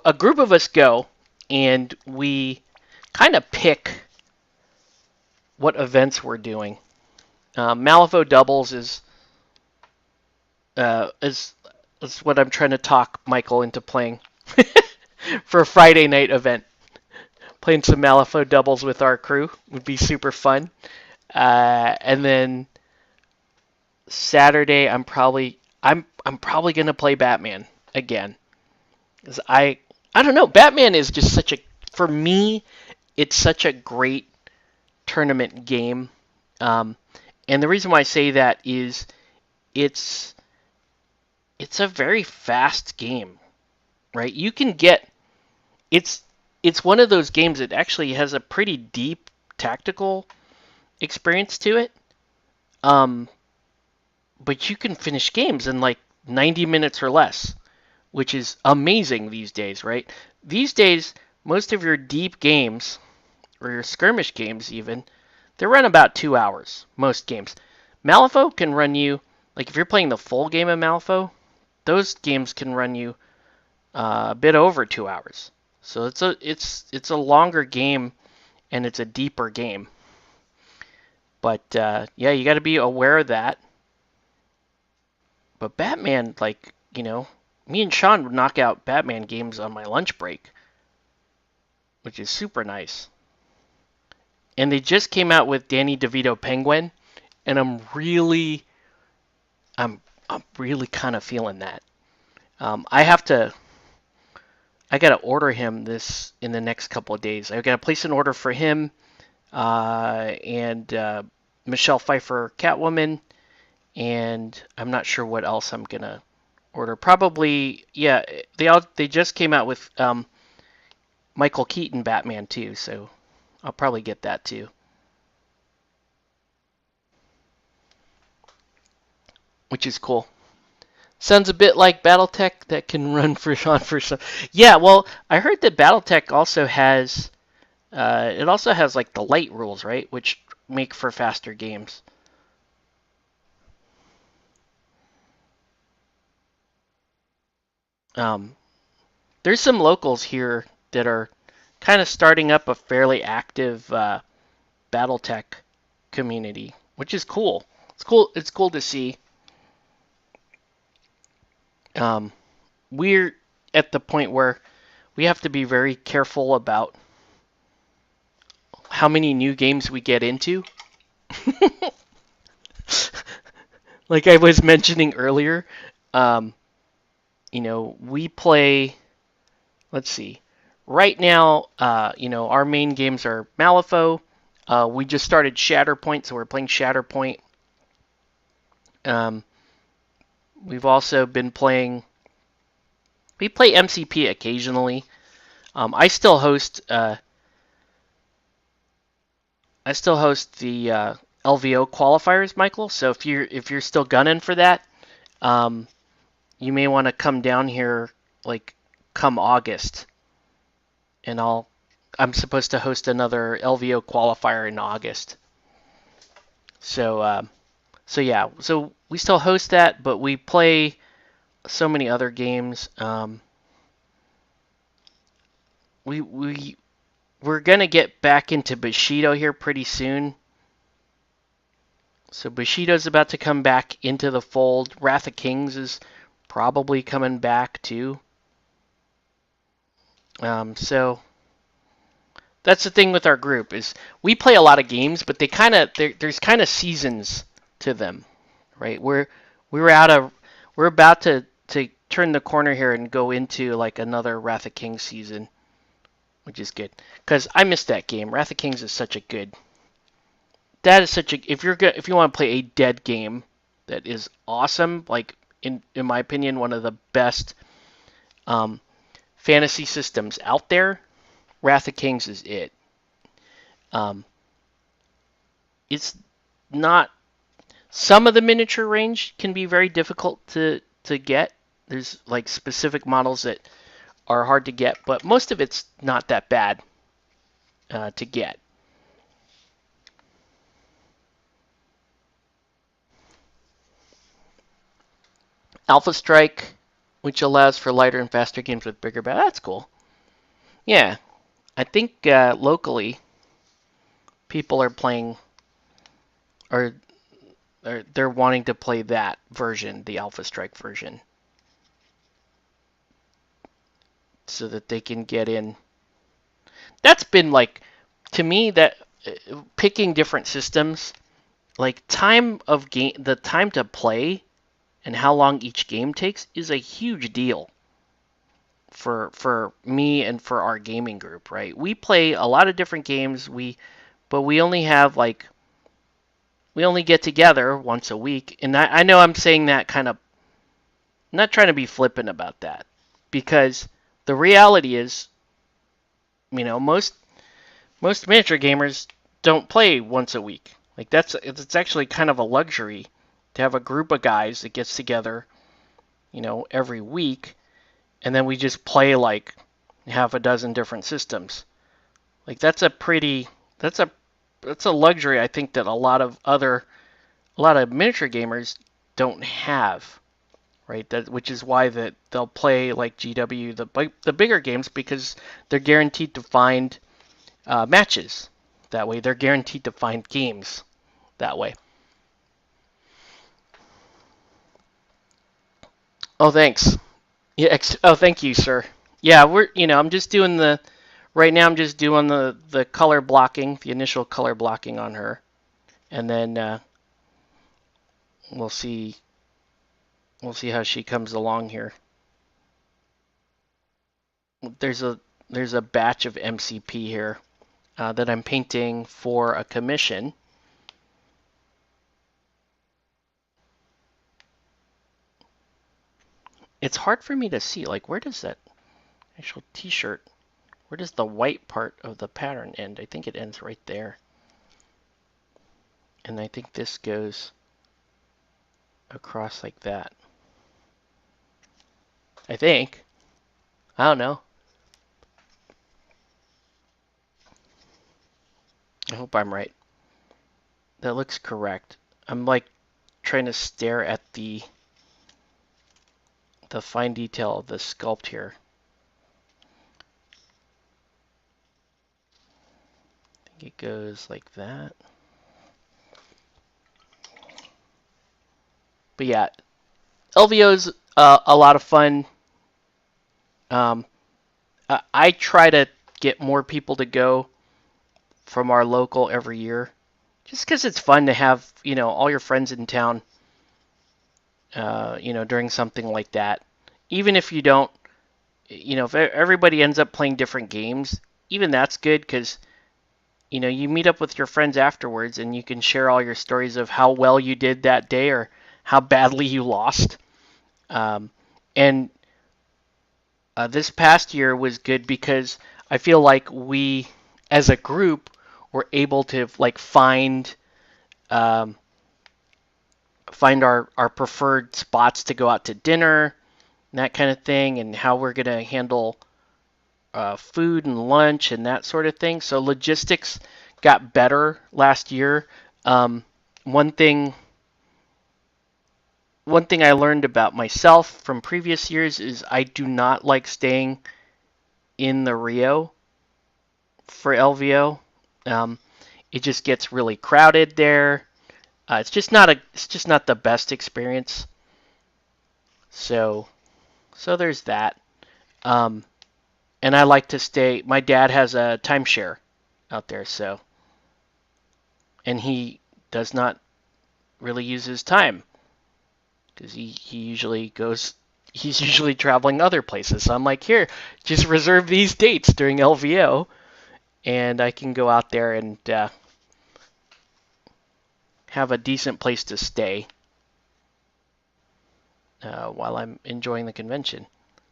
a group of us go, and we kind of pick what events we're doing. Malifaux doubles is what I'm trying to talk Michael into playing for a Friday night event. Playing some Malifaux doubles with our crew would be super fun. And then Saturday, I'm probably gonna play Batman again. 'Cause I don't know. Batman is just for me, it's such a great tournament game. Um, and the reason why I say that is it's it's a very fast game, right? It's it's one of those games that actually has a pretty deep tactical experience to it. Um, but you can finish games in like 90 minutes or less, which is amazing these days, right? These days, most of your deep games or your skirmish games even, they run about 2 hours. Most games. Malifaux can run you like if you're playing the full game of Malifaux, those games can run you a bit over 2 hours. So it's a longer game and it's a deeper game. But yeah, you got to be aware of that. But Batman, like me and Sean would knock out Batman games on my lunch break, which is super nice. And they just came out with Danny DeVito Penguin, and I'm really kind of feeling that. I have to I gotta order him this in the next couple of days. I gotta place an order for him and Michelle Pfeiffer Catwoman, and I'm not sure what else I'm gonna order. Probably yeah. They just came out with Michael Keaton Batman too, so I'll probably get that too, which is cool. Sounds a bit like BattleTech that can run for some. Yeah, well, I heard that BattleTech also has it also has like the light rules, right, which make for faster games. Um, there's some locals here that are kind of starting up a fairly active BattleTech community, which is cool. It's cool. It's cool to see. Um, we're at the point where we have to be very careful about how many new games we get into. Like I was mentioning earlier, um, we play. Let's see. Right now, our main games are Malifaux. We just started Shatterpoint, so we're playing Shatterpoint. Um, we've also been playing. We play MCP occasionally. I still host. I still host the LVO qualifiers, Michael. So if you're still gunning for that, um, you may want to come down here like come August, and I'm supposed to host another LVO qualifier in August. So yeah, so we still host that, but we play so many other games. We're gonna get back into Bushido here pretty soon. So Bushido's about to come back into the fold. Wrath of Kings is probably coming back too. So that's the thing with our group is we play a lot of games, but there's kind of seasons to them, right? We're about to turn the corner here and go into like another Wrath of Kings season, which is good because I missed that game. Wrath of Kings is such a good. That is such a if you want to play a dead game, that is awesome. Like in my opinion, one of the best um, fantasy systems out there. Wrath of Kings is it. Um, it's not. Some of the miniature range can be very difficult to get. There's like specific models that are hard to get, but most of it's not that bad to get. Alpha Strike, which allows for lighter and faster games with bigger battles. That's cool. Yeah, I think locally people are playing or they're wanting to play that version, the Alpha Strike version, so that they can get in. That's been like to me that picking different systems, like the time to play and how long each game takes is a huge deal for me and for our gaming group, right? We play a lot of different games, but we only get together once a week. And I know I'm saying that kind of not trying to be flippant about that because the reality is, most miniature gamers don't play once a week. Like it's actually kind of a luxury to have a group of guys that gets together, every week, and then we just play like half a dozen different systems. Like that's a luxury I think that a lot of miniature gamers don't have, right? That which is why that they'll play like GW the bigger games because they're guaranteed to find matches that way. They're guaranteed to find games that way. Oh, thanks. Yeah. Oh, thank you, sir. Yeah, I'm just doing right now. I'm just doing the color blocking, the initial color blocking on her, and then we'll see how she comes along here. There's a there's a batch of MCP here that I'm painting for a commission. It's hard for me to see. Like, where does that actual T-shirt? Where does the white part of the pattern end? I think it ends right there. And I think this goes across like that. I think. I don't know. I hope I'm right. That looks correct. I'm like trying to stare at the fine detail of the sculpt here. It goes like that. But yeah, LVO's a lot of fun. Um, I try to get more people to go from our local every year, just because it's fun to have all your friends in town. During something like that, even if you don't, if everybody ends up playing different games, even that's good because you meet up with your friends afterwards and you can share all your stories of how well you did that day or how badly you lost. And This past year was good because I feel like we, as a group, were able to like um, find our preferred spots to go out to dinner, and that kind of thing, and how we're gonna handle food and lunch and that sort of thing. So logistics got better last year. Um, one thing one thing I learned about myself from previous years is I do not like staying in the Rio for LVO. Um, it just gets really crowded there. It's just not the best experience. So so there's that. Um, and I like to stay. My dad has a timeshare out there, and he does not really use his time because he usually goes. He's usually traveling other places. So I'm like, here, just reserve these dates during LVO, and I can go out there and have a decent place to stay while I'm enjoying the convention.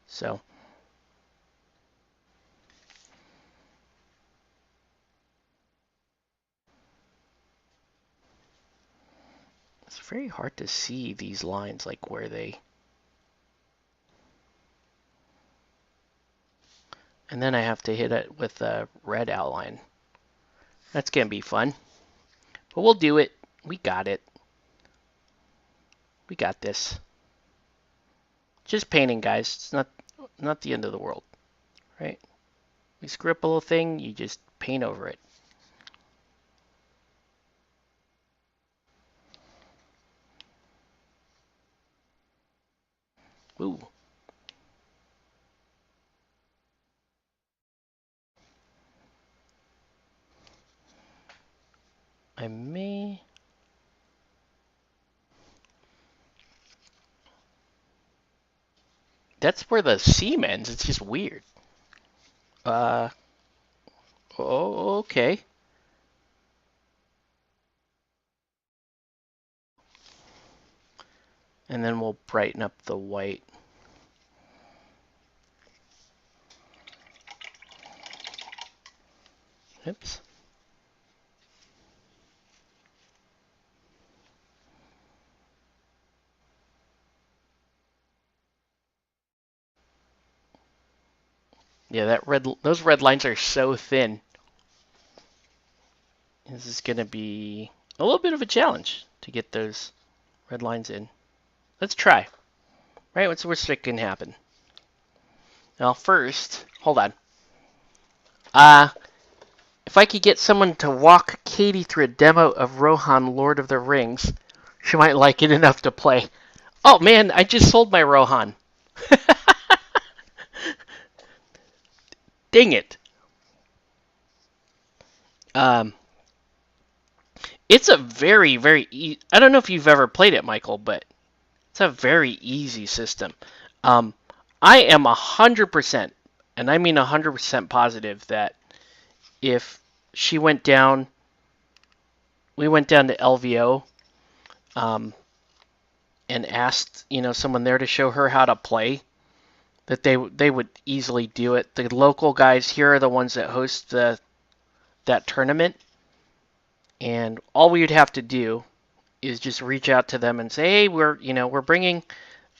So it's very hard to see these lines, like where they. And then I have to hit it with a red outline. That's gonna be fun, but we'll do it. We got it. We got this. Just painting, guys. It's not the end of the world, right? You screw up a little thing, you just paint over it. Ooh. I may. That's where the seam ends. It's just weird. Uh. Oh, okay. And then we'll brighten up the white. Oops. Yeah, those red lines are so thin. This is gonna be a little bit of a challenge to get those red lines in. Let's try. Right, what's the worst that can happen? Now, first, hold on. Uh, if I could get someone to walk Katie through a demo of Rohan, Lord of the Rings, she might like it enough to play. Oh man, I just sold my Rohan. Dang it. Um, it's a I don't know if you've ever played it, Michael, but it's a very easy system. Um, I am 100%, and I mean 100% positive that if she went down, we went down to LVO, um, and asked, someone there to show her how to play, that they would easily do it. The local guys here are the ones that host that tournament, and all we would have to do is just reach out to them and say, hey, we're bringing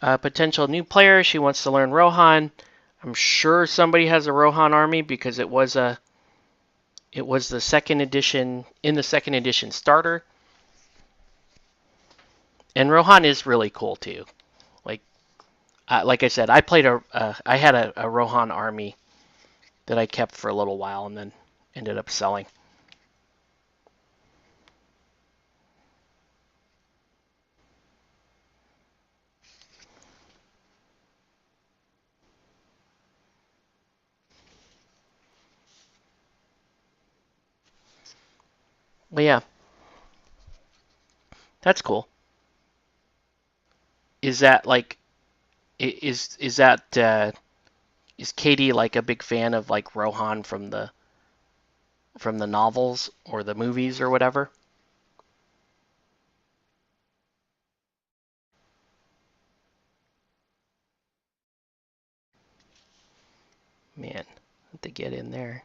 a potential new player. She wants to learn Rohan. I'm sure somebody has a Rohan army because it was the second edition in the second edition starter. And Rohan is really cool too. Like like I said, I had a Rohan army that I kept for a little while and then ended up selling. Well, yeah, that's cool. Is that like is that is Katie like a big fan of like Rohan from the novels or the movies or whatever? Man, have to get in there.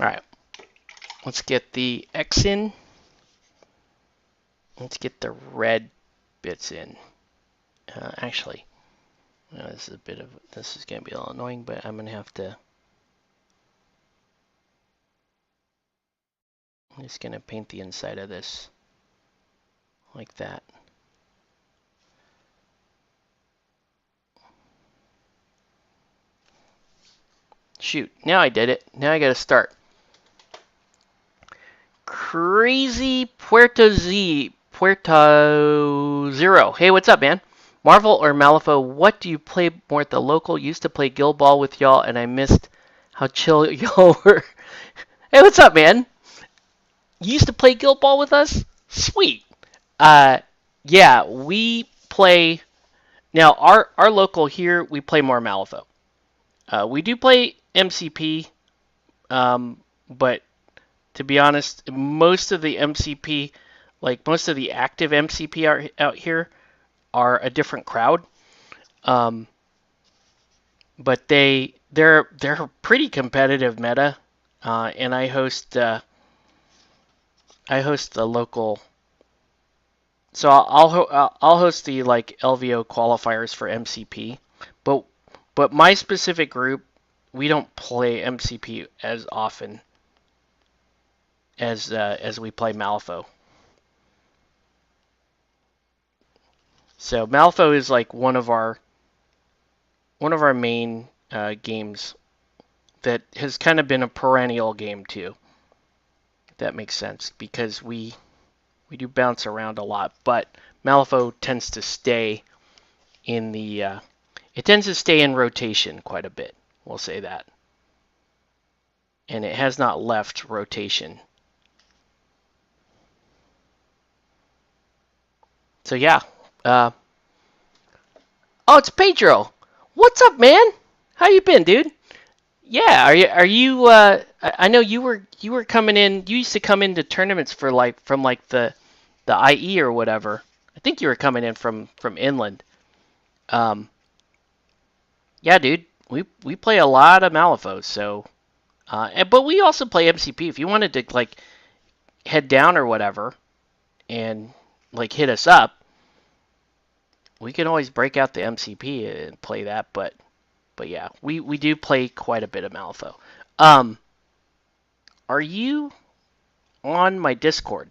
All right, let's get the X in. Let's get the red bits in. Actually, this is a bit of this is gonna be a little annoying, but I'm gonna have to. I'm just gonna paint the inside of this like that. Shoot, now I did it. Now I gotta start. Crazy Puerto Zero. Hey, what's up, man? Marvel or Malifaux, what do you play more at the local? Used to play Guild Ball with y'all, and I missed how chill y'all were. Hey, what's up, man? You used to play Guild Ball with us? Sweet. Uh, yeah, we play now. Our local here, we play more Malifaux. We do play MCP, but to be honest, most of the MCP, like most of the active MCP out here, are a different crowd. Um, but they're pretty competitive meta, and I host the local. So I'll host the like LVO qualifiers for MCP, but my specific group, we don't play MCP as often as we play Malifaux. So Malifaux is like one of our main games that has kind of been a perennial game too. If that makes sense, because we do bounce around a lot, but Malifaux tends to stay in the it tends to stay in rotation quite a bit. We'll say that, and it has not left rotation. So yeah. Uh, oh, it's Pedro. What's up, man? How you been, dude? Yeah, are you I know you were coming in. You used to come into tournaments for like from like the IE or whatever. I think you were coming in from inland. Um, yeah, dude. We play a lot of Malifaux, so but we also play MCP. If you wanted to like head down or whatever and like hit us up, we can always break out the MCP and play that. But yeah, we do play quite a bit of Malifaux. Um, are you on my Discord?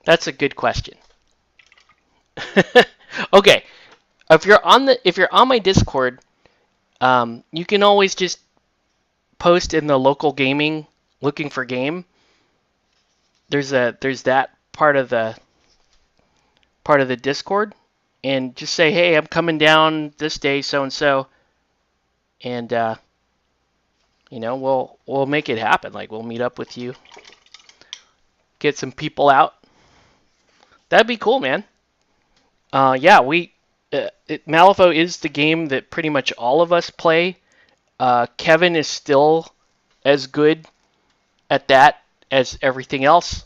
That's a good question. Okay, if you're on my Discord, you can always just post in the local gaming looking for game. There's that part of the Discord, and just say, hey, I'm coming down this day, so and so, and we'll make it happen. Like we'll meet up with you, get some people out. That'd be cool, man. Yeah, Malifaux is the game that pretty much all of us play. Kevin is still as good at that as everything else.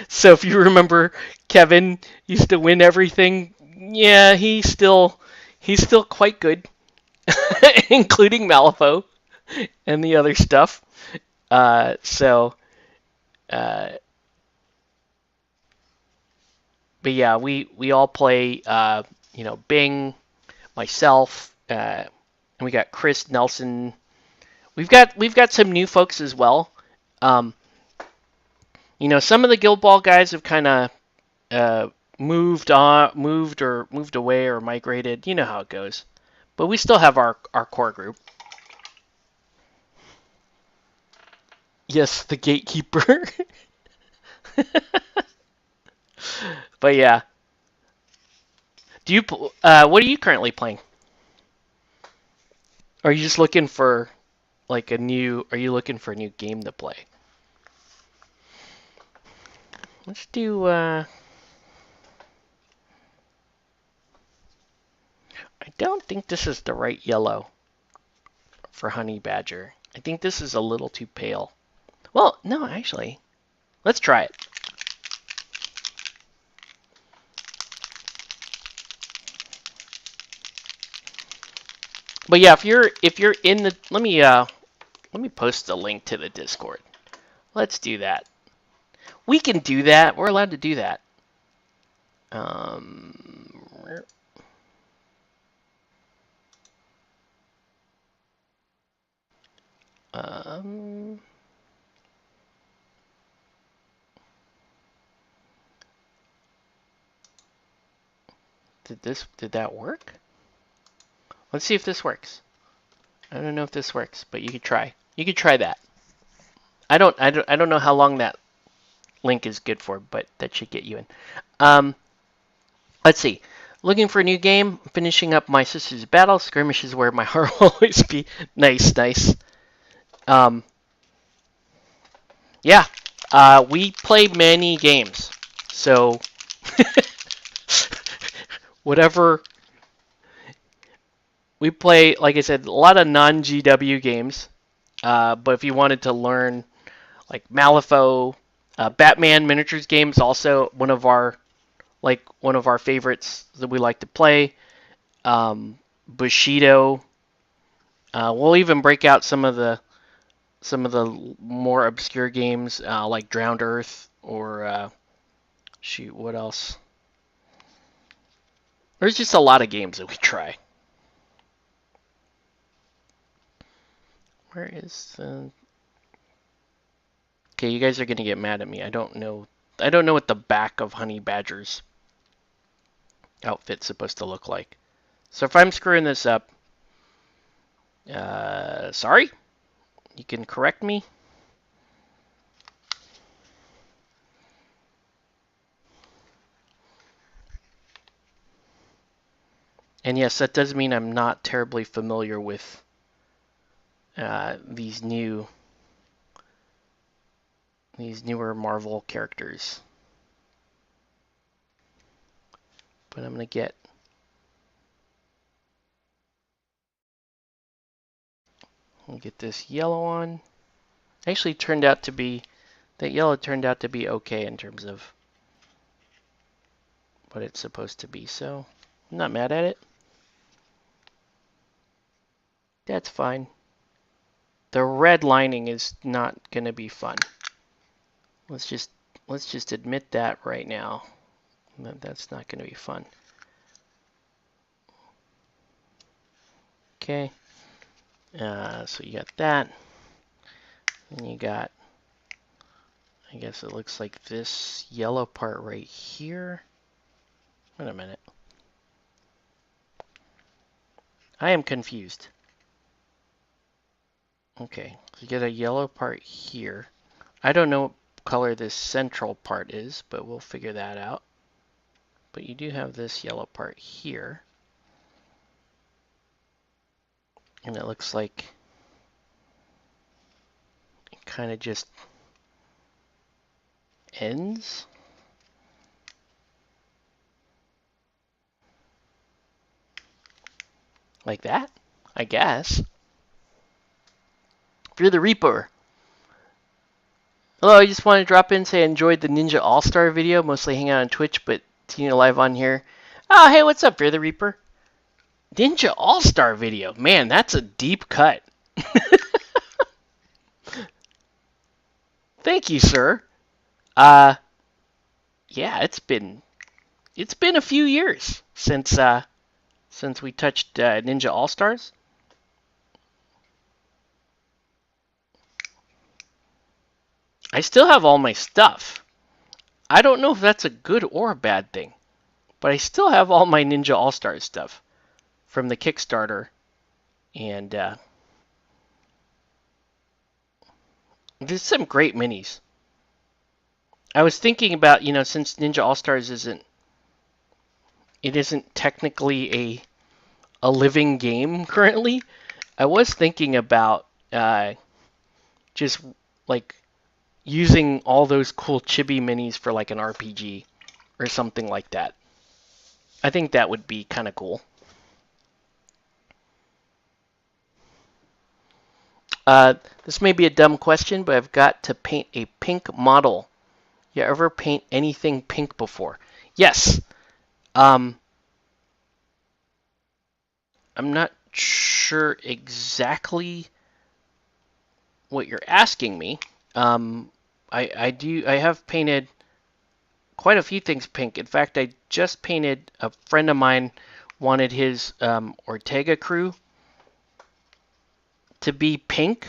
So if you remember, Kevin used to win everything. Yeah, he's still quite good, including Malifaux and the other stuff. So, uh, but yeah, we all play. Bing, myself, and we got Chris Nelson. We've got some new folks as well. Um, some of the Guild Ball guys have kind of moved away or migrated. You know how it goes. but we still have our core group. Yes, the gatekeeper. But yeah, do you? What are you currently playing? Are you just looking for like a new? Are you looking for a new game to play? Let's do. I don't think this is the right yellow for honey badger. I think this is a little too pale. Well, no, actually, let's try it. But yeah, if you're in the let me post a link to the Discord. Let's do that. We can do that. We're allowed to do that. Um, um, did that work? Let's see if this works. I don't know if this works, but you could try. You could try that. I don't know how long that link is good for, but that should get you in. Let's see. Looking for a new game, finishing up My Sister's Battle. Skirmish is where my heart will always be. Nice, nice. Yeah, we play many games. So, whatever. We play, like I said, a lot of non-GW games. But if you wanted to learn, like Malifaux, Batman miniatures games, also one of our favorites that we like to play. Bushido. We'll even break out some of the more obscure games like Drowned Earth or shoot, what else? There's just a lot of games that we try. Where is the? Okay, you guys are gonna get mad at me. I don't know what the back of Honey Badger's outfit's supposed to look like. So if I'm screwing this up, sorry. You can correct me. And yes, that does mean I'm not terribly familiar with these newer Marvel characters. But I'm gonna get this yellow on. Actually, that yellow turned out to be okay in terms of what it's supposed to be. So I'm not mad at it. That's fine. The red lining is not gonna be fun. Let's just admit that right now. That's not gonna be fun. Okay. So you got that. And you got, I guess it looks like this yellow part right here. Wait a minute. I am confused. Okay, so you get a yellow part here. I don't know what color this central part is, but we'll figure that out. But you do have this yellow part here. And it looks like it kind of just ends. Like that, I guess. Fear the Reaper. Hello, I just wanted to drop in and say I enjoyed the Ninja All-Star video. Mostly hang out on Twitch, but seeing you live on here. Oh, hey, what's up, Fear the Reaper? Ninja All-Star video. Man, that's a deep cut. Thank you, sir. Yeah, it's been a few years since we touched Ninja All-Stars. I still have all my stuff. I don't know if that's a good or a bad thing, but I still have all my Ninja All-Stars stuff from the Kickstarter And there's some great minis. I was thinking about, since Ninja All Stars isn't technically a living game currently. I was thinking about just like using all those cool chibi minis for like an RPG or something like that. I think that would be kind of cool. Uh, this may be a dumb question, but I've got to paint a pink model. You ever paint anything pink before? Yes. Um, I'm not sure exactly what you're asking me. Um, I have painted quite a few things pink. In fact, I just painted, a friend of mine wanted his Ortega crew to be pink.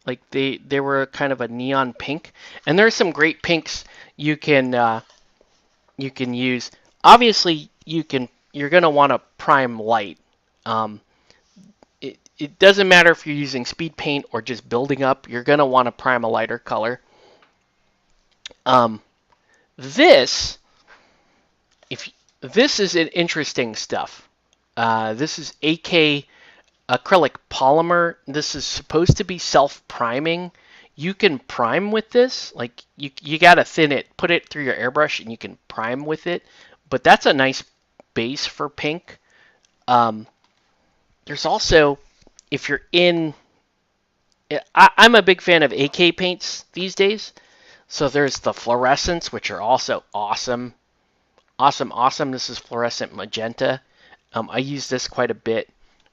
Like they were kind of a neon pink, and there's some great pinks you can use. Obviously, you're gonna want to prime light. Um, it doesn't matter if you're using speed paint or just building up. You're gonna want to prime a lighter color. Um, this if this is an interesting stuff. This is AK acrylic polymer. This is supposed to be self-priming. You can prime with this. Like you gotta thin it, put it through your airbrush, and you can prime with it. But that's a nice base for pink. Um, there's also, if you're in, I'm a big fan of AK paints these days. So there's the fluorescents, which are also awesome. Awesome, awesome. This is fluorescent magenta. I use this quite a bit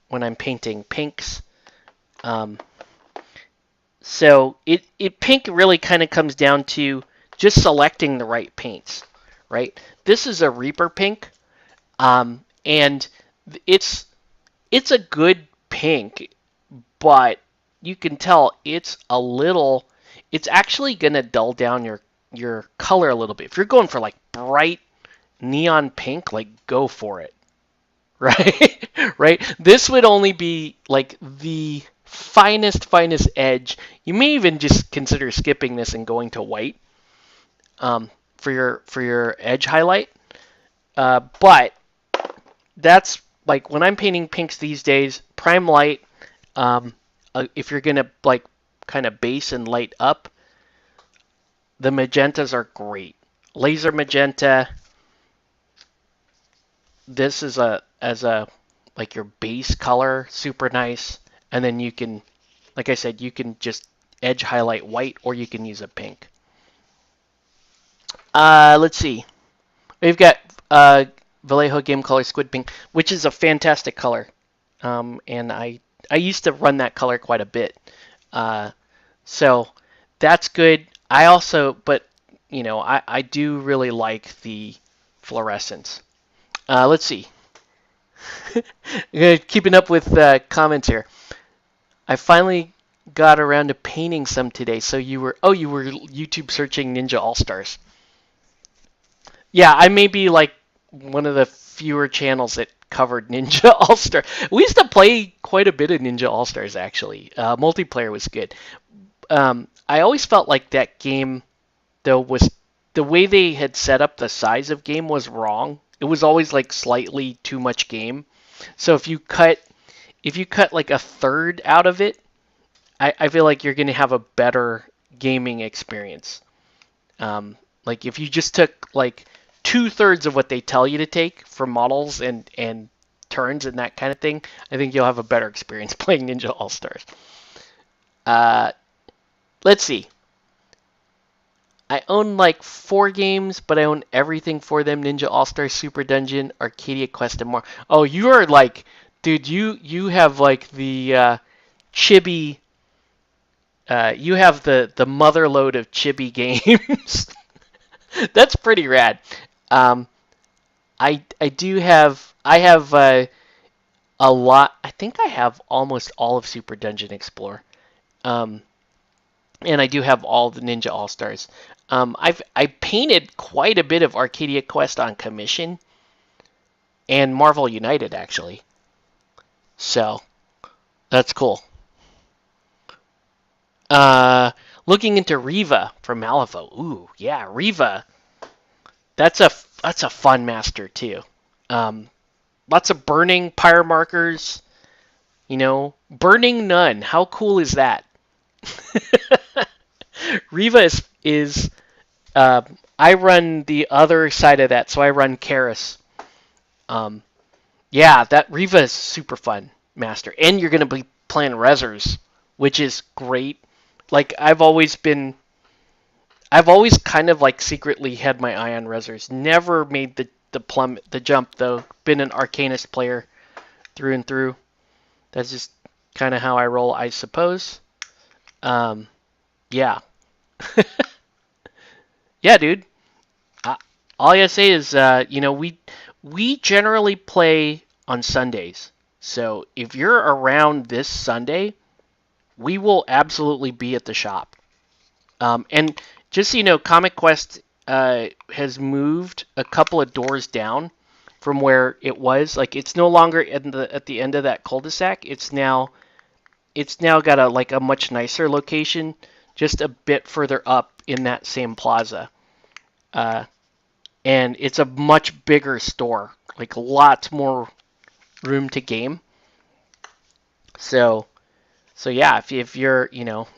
when I'm painting pinks. Um, so it pink really kind of comes down to just selecting the right paints, right? This is a Reaper pink, and it's it's a good pink, but you can tell it's actually gonna dull down your color a little bit. If you're going for like bright neon pink, like go for it. Right? Right? This would only be like the finest edge. You may even just consider skipping this and going to white for your edge highlight. But that's like when I'm painting pinks these days, prime light. If you're gonna like kind of base and light up, the magentas are great. Laser magenta. This is a like your base color, super nice. And then you can, like I said, you can just edge highlight white, or you can use a pink. Let's see. We've got Vallejo Game Color Squid Pink, which is a fantastic color. And I used to run that color quite a bit. So that's good. I also, but I do really like the fluorescence. Let's see. Keeping up with comments here. I finally got around to painting some today. So you were YouTube searching Ninja All Stars. Yeah, I may be like one of the fewer channels that covered Ninja All Star. We used to play quite a bit of Ninja All Stars actually. Multiplayer was good. I always felt like that game though was the way they had set up the size of game was wrong. It was always like slightly too much game. So if you cut like a third out of it, I feel like you're going to have a better gaming experience. Like if you just took like 2/3 of what they tell you to take for models and turns and that kind of thing, I think you'll have a better experience playing Ninja All Stars. Let's see. I own like 4 games, but I own everything for them: Ninja All Stars, Super Dungeon, Arcadia Quest, and more. Oh, you are like, dude, you have like the chibi. You have the mother load of chibi games. That's pretty rad. Um, I have a lot. I think I have almost all of Super Dungeon Explorer. Um, and I do have all the Ninja All Stars. I painted quite a bit of Arcadia Quest on commission, and Marvel United actually. So That's cool. Uh, Looking into Riva from Malifaux. Ooh, yeah, Riva. That's a fun master too. Um, Lots of burning pyre markers. Burning none. How cool is that? Riva is I run the other side of that, so I run Karis. Um, yeah, that Riva is super fun, Master, and you're gonna be playing Rezzers, which is great. Like I've always kind of like secretly had my eye on Rezzers. Never made the jump though. Been an Arcanist player through and through. That's just kind of how I roll, I suppose. Um, yeah, yeah, dude. Uh, all I gotta say is, we generally play on Sundays. So if you're around this Sunday, we will absolutely be at the shop. And just so you know, Comic Quest has moved a couple of doors down from where it was. Like it's no longer at the end of that cul-de-sac. It's now got a much nicer location, just a bit further up in that same plaza. Uh, and it's a much bigger store, like lots more room to game. So yeah, if you're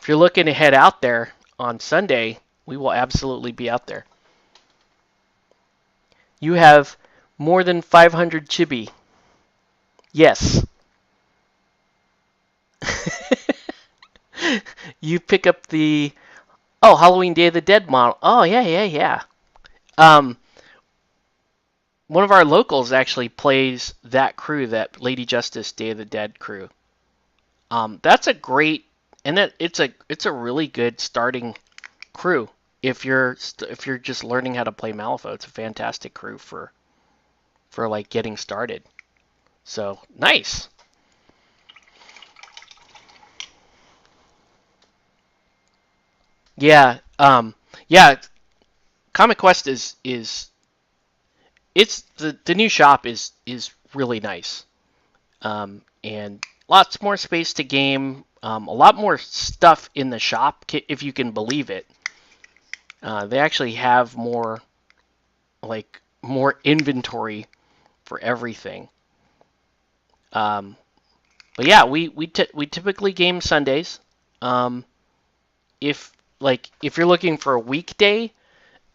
looking to head out there on Sunday, we will absolutely be out there. You have more than 500 chibi. Yes. You pick up the Halloween Day of the Dead model. Oh yeah, yeah, yeah. Um, One of our locals actually plays that crew, that Lady Justice Day of the Dead crew. That's a great, and it's a really good starting crew if you're just learning how to play Malifaux. It's a fantastic crew for like getting started. So nice. Yeah. Yeah. Comic Quest is it's the new shop is really nice. And lots more space to game. A lot more stuff in the shop, if you can believe it. They actually have more inventory for everything. Um, but yeah, we typically game Sundays. Um, if you're looking for a weekday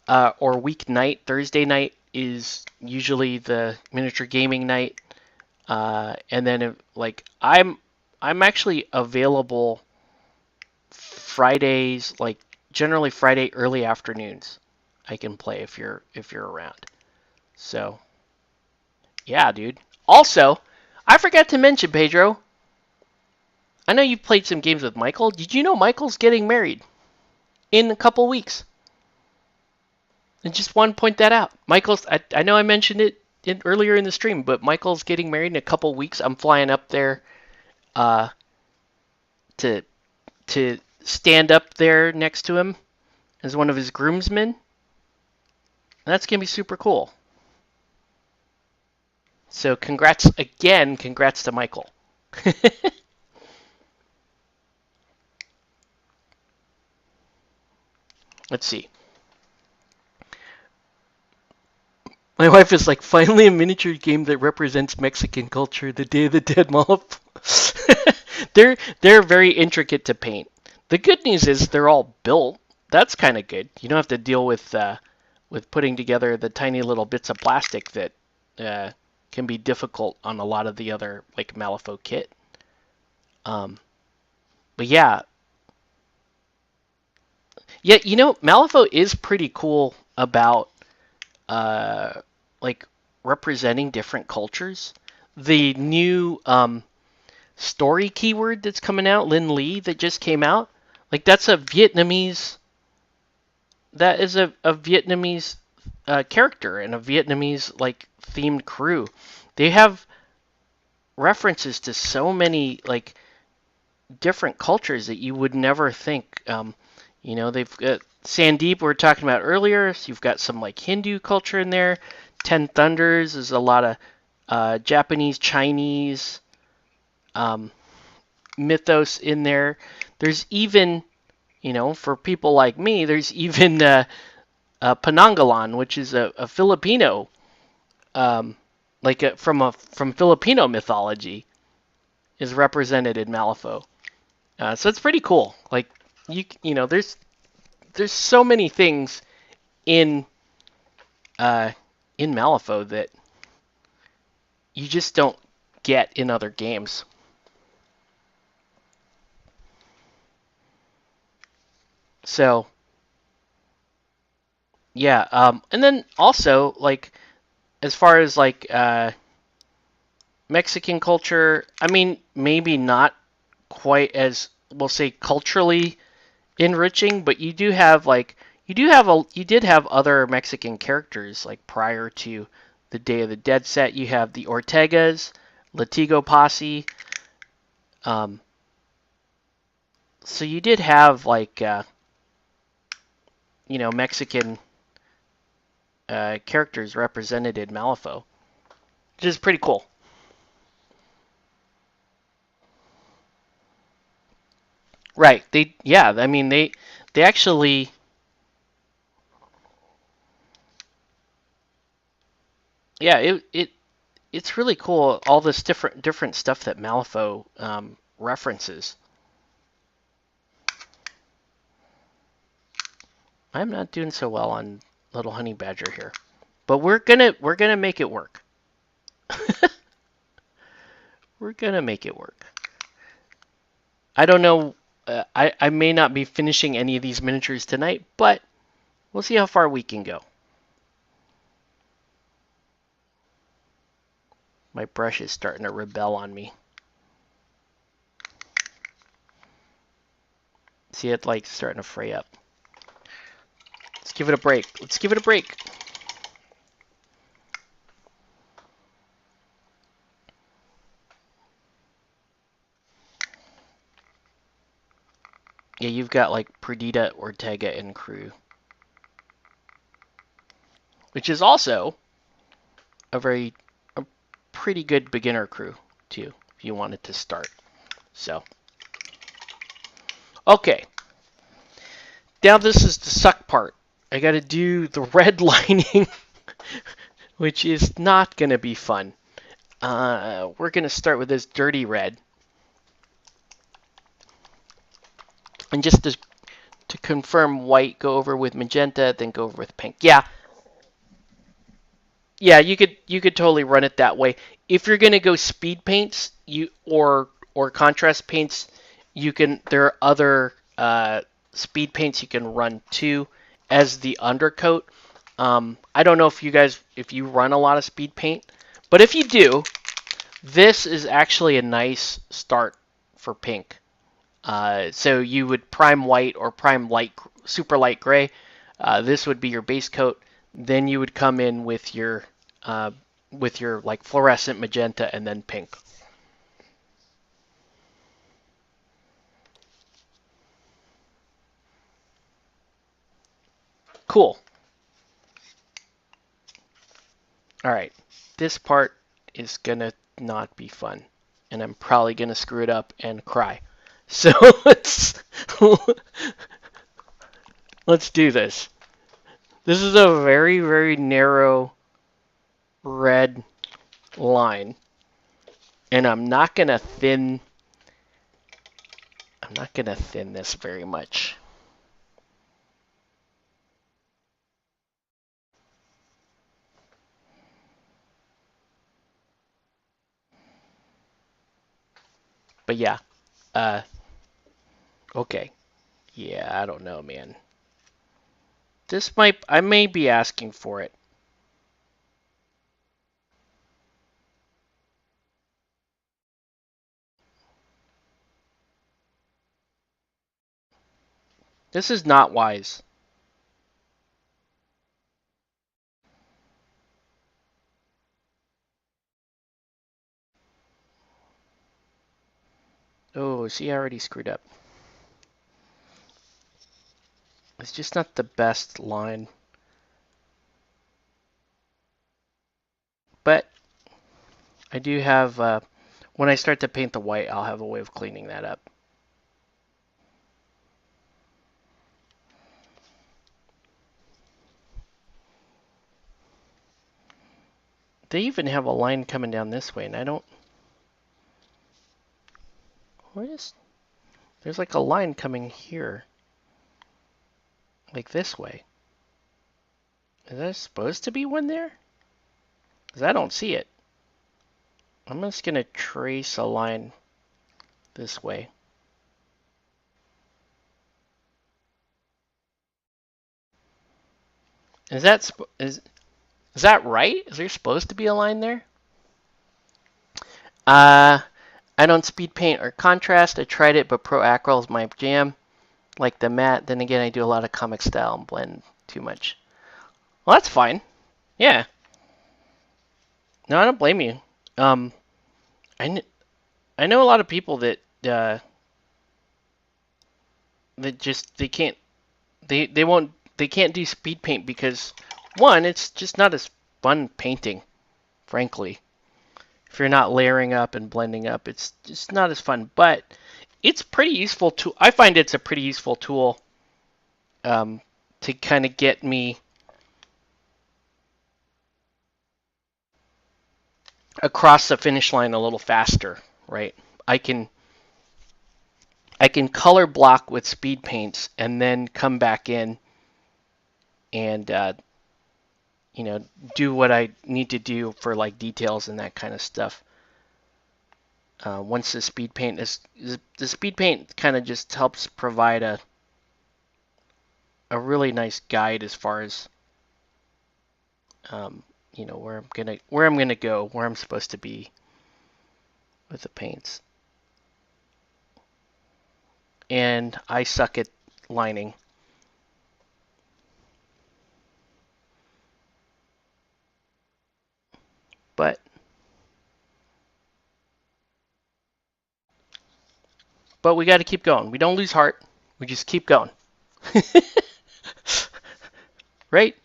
or weeknight, Thursday night is usually the miniature gaming night. And then I'm actually available Fridays, like generally Friday early afternoons. I can play if you're around. So yeah, dude. Also, I forgot to mention, Pedro. I know you've played some games with Michael. Did you know Michael's getting married in a couple weeks? I just want to point that out. I know I mentioned it earlier in the stream, but Michael's getting married in a couple weeks. I'm flying up there uh, to to stand up there next to him as one of his groomsmen. And that's gonna be super cool. So congrats again, congrats to Michael. Let's see. My wife is like, finally a miniature game that represents Mexican culture, the Day of the Dead mob. they're very intricate to paint. The good news is they're all built. That's kind of good. You don't have to deal with putting together the tiny little bits of plastic that uh, can be difficult on a lot of the other like Malifaux kit. Um, but yeah, yeah, Malifaux is pretty cool about uh, like representing different cultures. The new story keyword that's coming out, Lin Lee, that just came out, like that is a Vietnamese character and a Vietnamese like themed crew. They have references to so many like different cultures that you would never think. They've got Sandeep we were talking about earlier. So you've got some like Hindu culture in there. Ten Thunders is a lot of Japanese, Chinese, um, mythos in there. There's even, for people like me, there's even Penanggalan, which is a Filipino, um, from Filipino mythology, is represented in Malifaux. So it's pretty cool. Like there's so many things in uh, in Malifaux that you just don't get in other games. So yeah, and then also like as far as like Mexican culture, I mean maybe not quite as we'll say culturally enriching, but you did have other Mexican characters like prior to the Day of the Dead set. You have the Ortegas, Latigo Posse. Um, so you did have like Mexican characters represented in Malifaux, which is pretty cool. Right? I mean they actually yeah it's really cool all this different stuff that Malifaux references. I'm not doing so well on Little Honey Badger here, but we're gonna make it work. We're gonna make it work. I don't know. I may not be finishing any of these miniatures tonight, but we'll see how far we can go. My brush is starting to rebel on me. See it like starting to fray up. Let's give it a break. Let's give it a break. Yeah, you've got like Perdita, Ortega, and crew, which is also a pretty good beginner crew too, if you wanted to start. So, okay, now this is the suck part. I got to do the red lining, which is not gonna be fun. We're gonna start with this dirty red, and just to confirm white, go over with magenta, then go over with pink. Yeah, you could totally run it that way. If you're gonna go speed paints, or contrast paints, there are other speed paints you can run too as the undercoat. I don't know if you run a lot of speed paint, but if you do, this is actually a nice start for pink. So you would prime white or prime super light gray. This would be your base coat. Then you would come in uh, with your like fluorescent magenta and then pink. Cool. All right. This part is gonna not be fun, and I'm probably gonna screw it up and cry. So let's do this. This is a very very narrow red line, and I'm not gonna thin this very much. But yeah, uh, okay. Yeah, I don't know, man. I may be asking for it. This is not wise. Oh, see, I already screwed up. It's just not the best line. But I do have When I start to paint the white, I'll have a way of cleaning that up. They even have a line coming down this way, and I don't... What is... There's like a line coming here. Like this way. Is there supposed to be one there? Because I don't see it. I'm just going to trace a line this way. Is that right? Is there supposed to be a line there? I don't speed paint or contrast. I tried it, but Pro Acryl is my jam. Like the matte. Then again, I do a lot of comic style and blend too much. Well, that's fine. Yeah. No, I don't blame you. Um, I know a lot of people that that just they can't do speed paint because one, it's just not as fun painting, frankly. If you're not layering up and blending up, it's just not as fun. But it's pretty useful to. I find it's a pretty useful tool to kind of get me across the finish line a little faster, right? I can color block with speed paints and then come back in and do what I need to do for like details and that kind of stuff. Once the speed paint kind of just helps provide a really nice guide as far as where I'm gonna go, where I'm supposed to be with the paints. And I suck at lining. But we got to keep going. We don't lose heart. We just keep going. Right?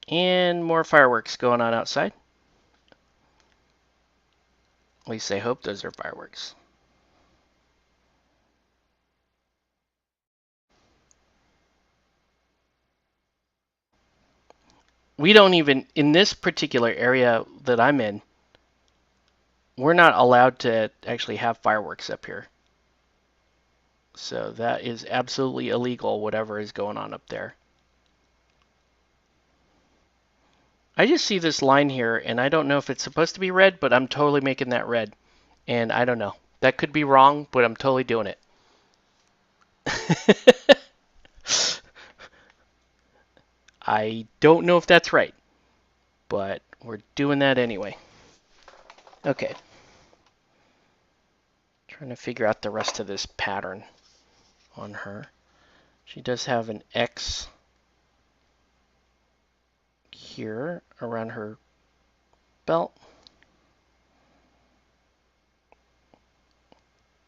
And more fireworks going on outside. At least I hope those are fireworks. We don't even, in this particular area that I'm in, we're not allowed to actually have fireworks up here. So that is absolutely illegal, whatever is going on up there. I just see this line here, and I don't know if it's supposed to be red, but I'm totally making that red. And I don't know. That could be wrong, but I'm totally doing it. I don't know if that's right, but we're doing that anyway. Okay. Trying to figure out the rest of this pattern on her. She does have an X here around her belt.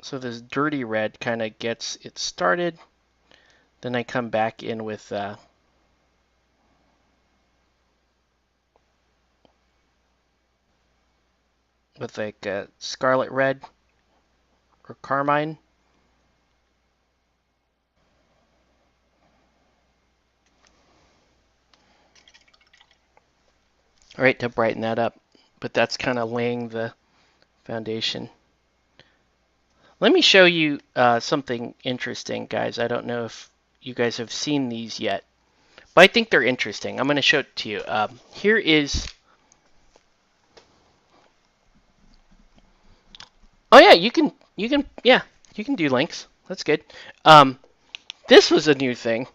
So this dirty red kind of gets it started. Then I come back in with like a scarlet red or carmine. All right, to brighten that up. But that's kind of laying the foundation. Let me show you something interesting, guys. I don't know if you guys have seen these yet, but I think they're interesting. I'm going to show it to you. Here is... Oh yeah, you can do links. That's good. This was a new thing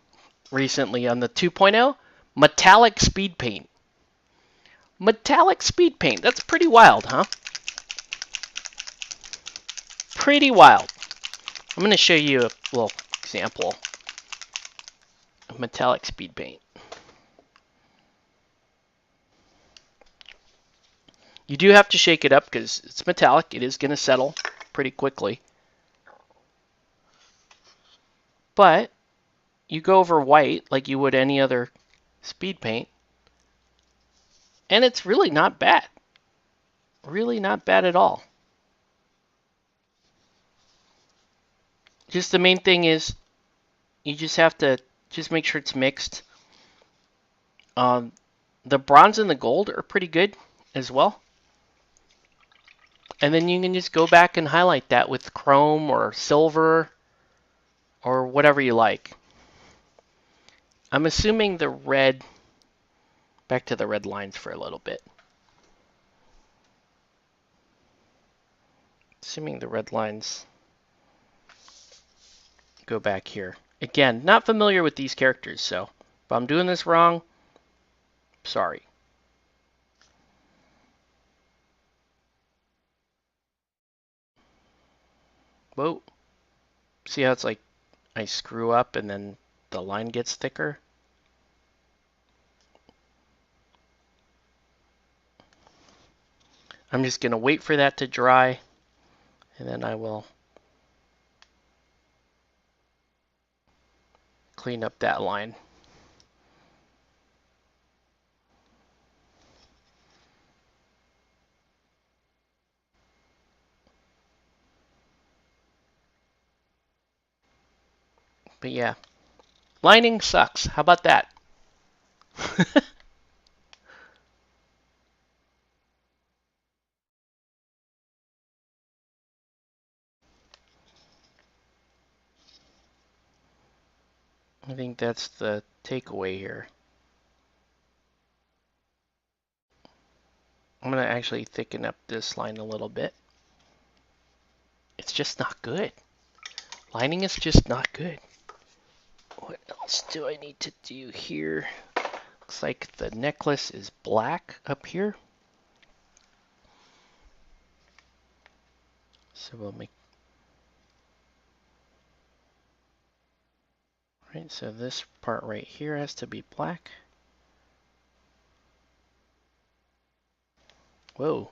recently on the 2.0, metallic speed paint. Metallic speed paint. That's pretty wild, huh? Pretty wild. I'm going to show you a little example of metallic speed paint. You do have to shake it up because it's metallic. It is going to settle pretty quickly. But you go over white like you would any other speed paint. And it's really not bad. Really not bad at all. Just the main thing is you just have to just make sure it's mixed. Um, the bronze and the gold are pretty good as well. And then you can just go back and highlight that with chrome or silver or whatever you like. I'm assuming the red, back to the red lines for a little bit. Assuming the red lines go back here. Again, not familiar with these characters, so if I'm doing this wrong, sorry. Whoa. See how it's like I screw up and then the line gets thicker? I'm just going to wait for that to dry, and then I will clean up that line. But yeah, lining sucks. How about that? I think that's the takeaway here. I'm going to actually thicken up this line a little bit. It's just not good. Lining is just not good. What else do I need to do here? Looks like the necklace is black up here. So we'll make... Right, so this part right here has to be black. Whoa.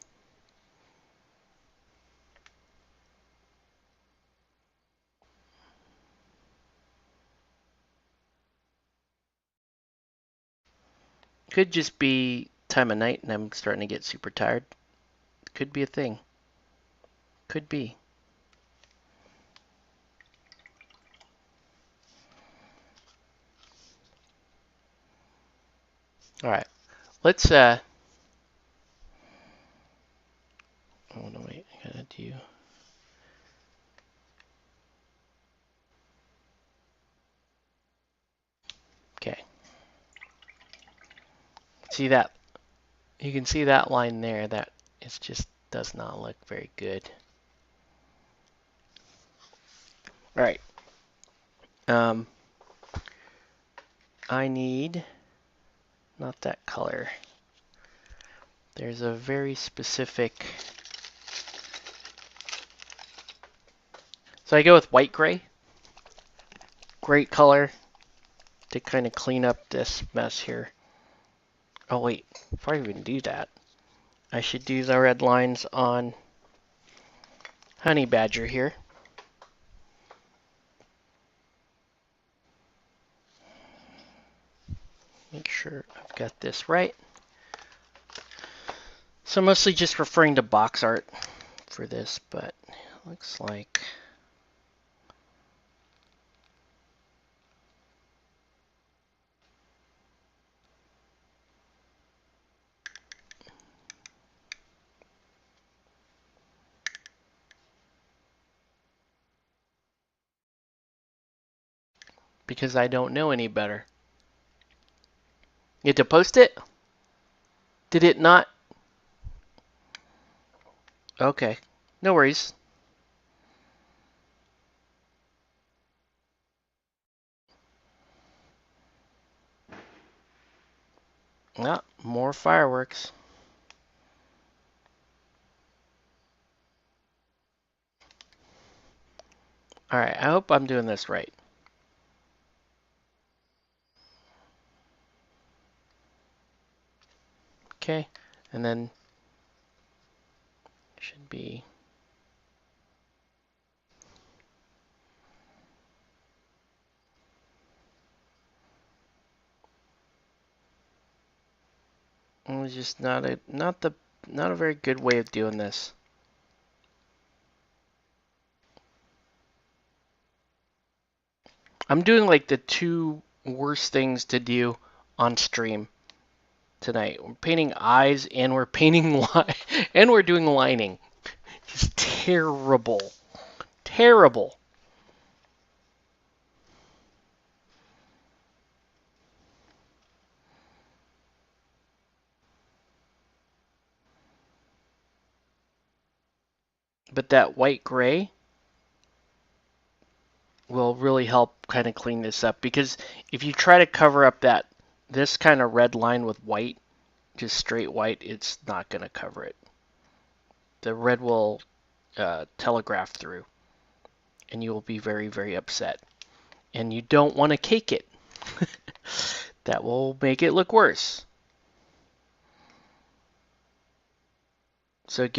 Could just be time of night and I'm starting to get super tired. Could be a thing. Could be. Alright. Let's oh no wait, I gotta do okay. See that? You can see that line there that it just does not look very good. Alright. I need not that color. There's a very specific. So I go with white gray. Great color to kind of clean up this mess here. Oh wait, before I even do that, I should do the red lines on Honey Badger here. Make sure I've got this right. So I'm mostly just referring to box art for this, but it looks like because I don't know any better. You had to post it? Did it not? Okay, no worries. Ah, more fireworks. Alright, I hope I'm doing this right. Okay, and then should be It was just not a very good way of doing this. I'm doing like the two worst things to do on stream tonight. We're painting eyes and we're painting and we're doing lining. Just terrible. Terrible. But that white gray will really help kind of clean this up, because if you try to cover up this kind of red line with white, just straight white, it's not going to cover it. The red will telegraph through and you will be very, very upset. And you don't want to cake it. That will make it look worse. So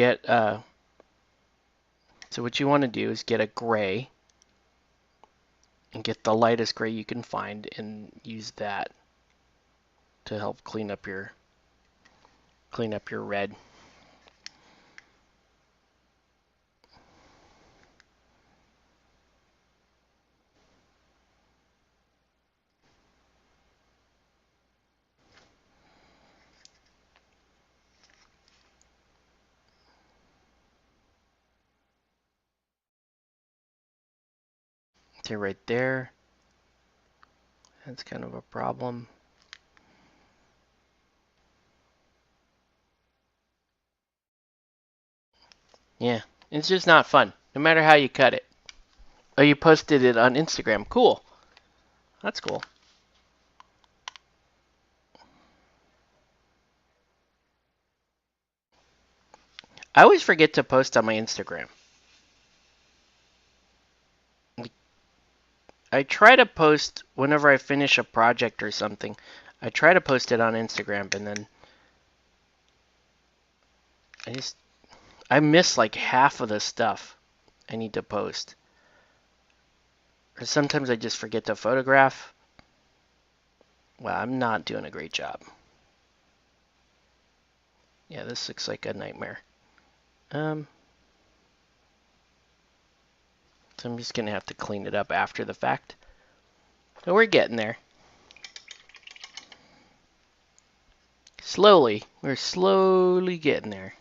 so what you want to do is get a gray and get the lightest gray you can find and use that to help clean up your red. So right there, that's kind of a problem. Yeah, it's just not fun, no matter how you cut it. Oh, you posted it on Instagram. Cool. That's cool. I always forget to post on my Instagram. I try to post whenever I finish a project or something. I try to post it on Instagram, and then I miss like half of the stuff I need to post. Or sometimes I just forget to photograph. Well, I'm not doing a great job. Yeah, this looks like a nightmare. So I'm just gonna have to clean it up after the fact. But we're getting there. Slowly. We're slowly getting there.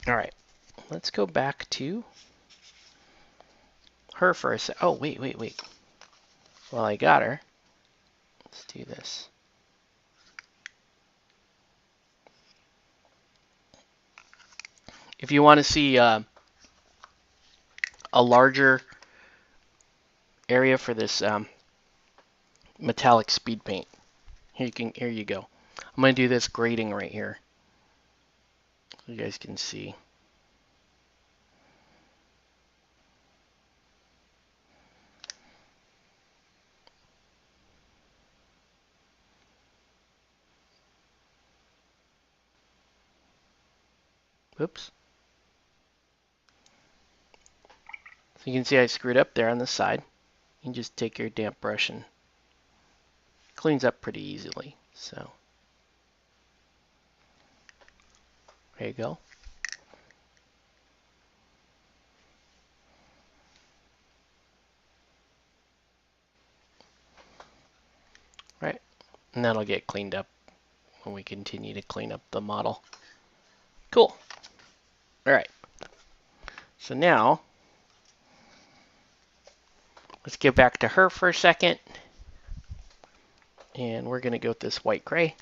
Alright. Let's go back to her for a sec. Oh, wait. Well, I got her. Let's do this. If you want to see a larger area for this metallic speed paint, here you go. I'm gonna do this grading right here, so you guys can see. Oops. So you can see I screwed up there on the side. You can just take your damp brush and cleans up pretty easily. So there you go. Right, and that'll get cleaned up when we continue to clean up the model. Cool. All right. So now let's get back to her for a second. And we're going to go with this white gray.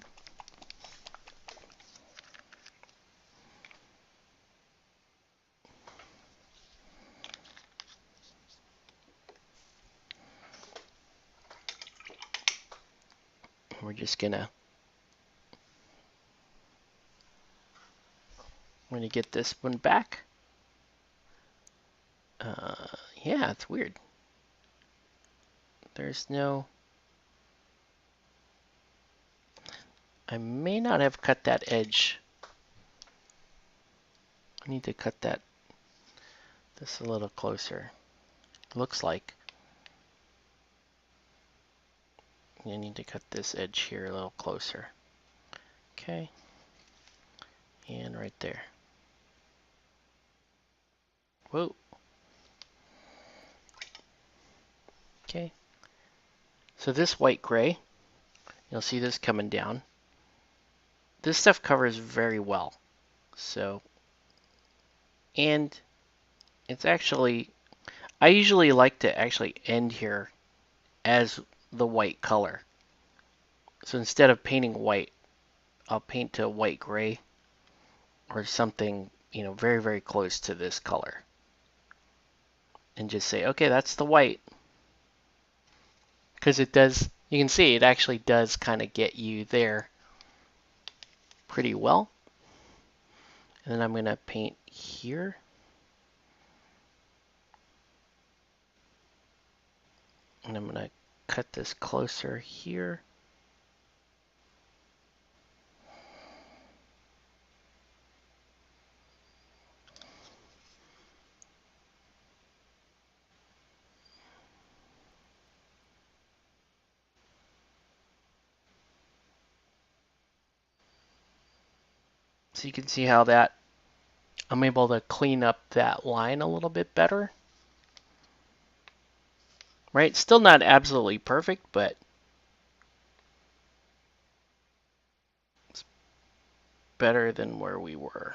We're just going to get this one back. Yeah, it's weird. There's no... I may not have cut that edge. I need to cut this a little closer. Looks like. I need to cut this edge here a little closer. Okay. And right there. Whoa. Okay. So this white gray, you'll see this coming down. This stuff covers very well. So, and it's actually, I usually like to actually end here as the white color. So instead of painting white, I'll paint to white gray or something, you know, very, very close to this color. And just say, okay, that's the white. Because it does, you can see it actually does kind of get you there pretty well. And then I'm going to paint here. And I'm going to cut this closer here. So you can see how that, I'm able to clean up that line a little bit better. Right? Still not absolutely perfect, but it's better than where we were.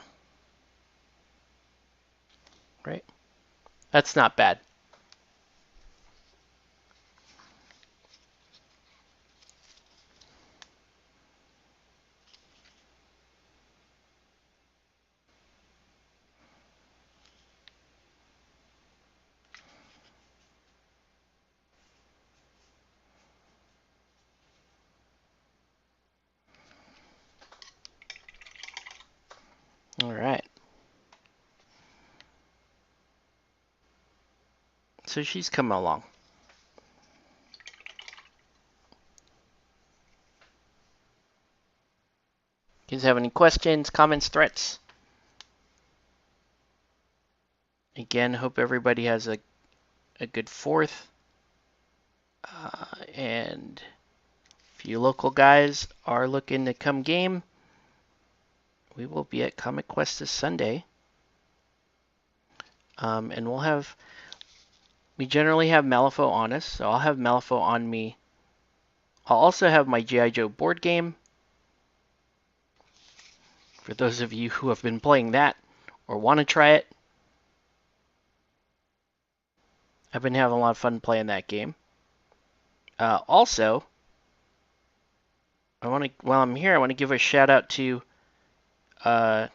Right? That's not bad. All right. So she's coming along. You guys have any questions, comments, threats? Again, hope everybody has a good 4th. And if you local guys are looking to come game, we will be at Comic Quest this Sunday. And we generally have Malifaux on us, so I'll have Malifaux on me. I'll also have my G.I. Joe board game. For those of you who have been playing that or want to try it, I've been having a lot of fun playing that game. Also, while I'm here, I want to give a shout out to one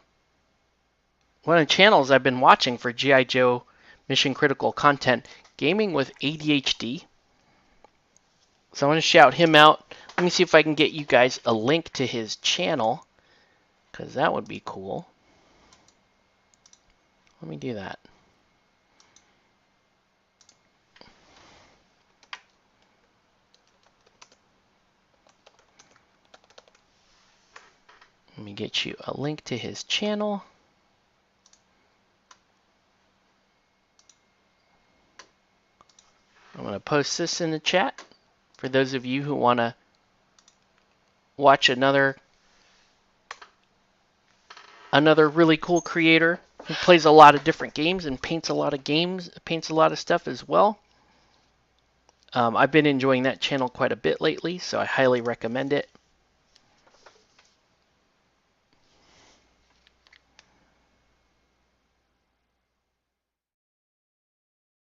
of the channels I've been watching for G.I. Joe Mission Critical content, Gaming with ADHD. So I want to shout him out. Let me see if I can get you guys a link to his channel, because that would be cool. Let me do that. Let me get you a link to his channel. I'm going to post this in the chat for those of you who want to watch another really cool creator who plays a lot of different games and paints a lot of stuff as well. I've been enjoying that channel quite a bit lately, so I highly recommend it.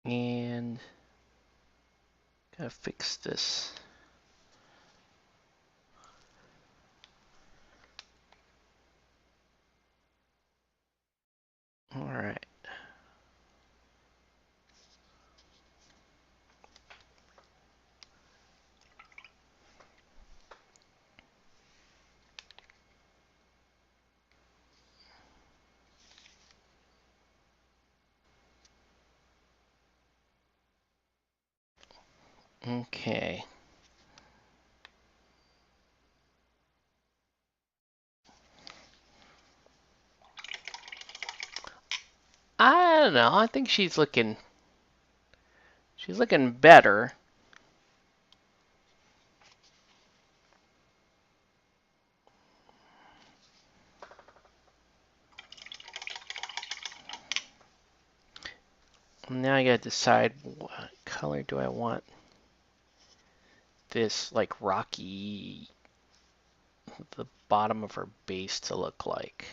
And gotta fix this. All right. Okay. I don't know. I think she's looking better. Now I gotta decide what color do I want this like rocky, the bottom of her base to look like.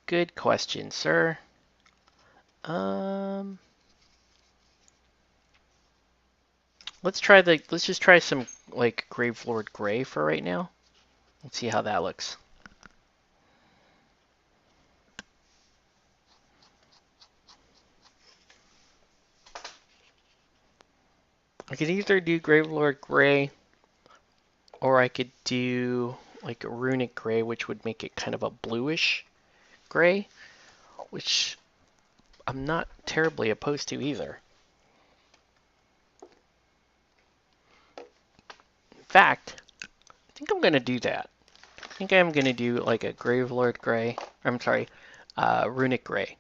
Good question, sir. Let's just try some like Gravelord Gray for right now. Let's see how that looks. I could either do Gravelord Gray or I could do like a Runic Gray, which would make it kind of a bluish gray, which I'm not terribly opposed to either. In fact, I think I'm going to do that. I think I'm going to do like a Gravelord Gray. I'm sorry, Runic Gray.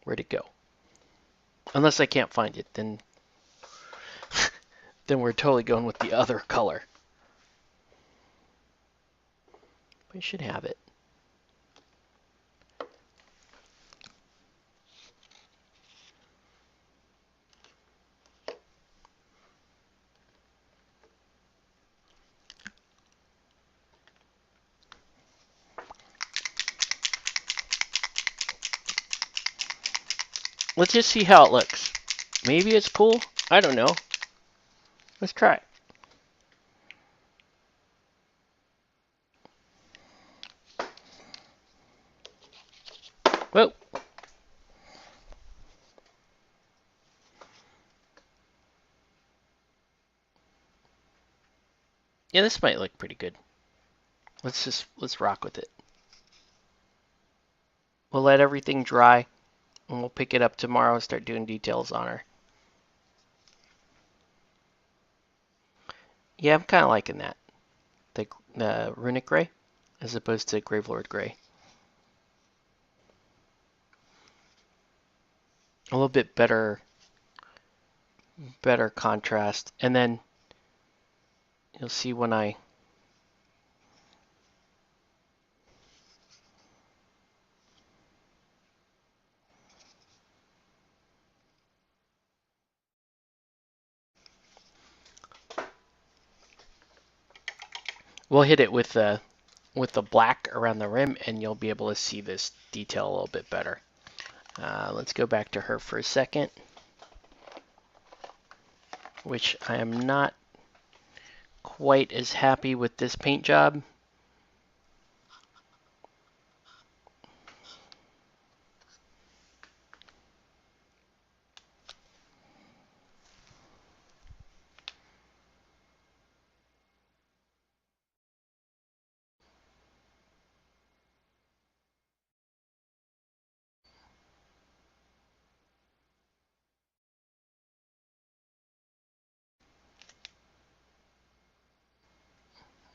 Where'd it go? Unless I can't find it, then then we're totally going with the other color. We should have it. Let's just see how it looks. Maybe it's cool. I don't know. Let's try it. Whoa. Yeah, this might look pretty good. Let's rock with it. We'll let everything dry and we'll pick it up tomorrow and start doing details on her. Yeah, I'm kind of liking that. The Runic Gray as opposed to Gravelord Gray. A little bit better contrast. And then you'll see when we'll hit it with the black around the rim and you'll be able to see this detail a little bit better. Let's go back to her for a second, which I am not quite as happy with this paint job.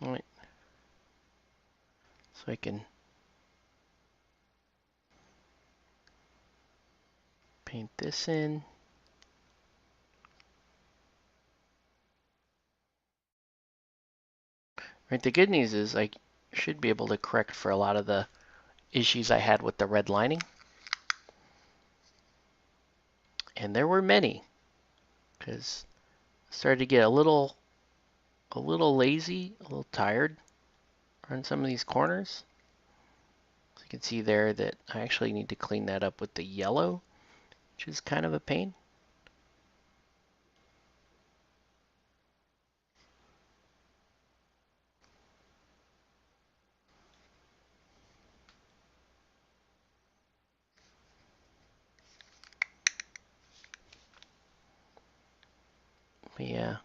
Right. So I can paint this in. Right, the good news is I should be able to correct for a lot of the issues I had with the red lining. And there were many, because I started to get a little lazy, a little tired on some of these corners. So you can see there that I actually need to clean that up with the yellow, which is kind of a pain. But yeah.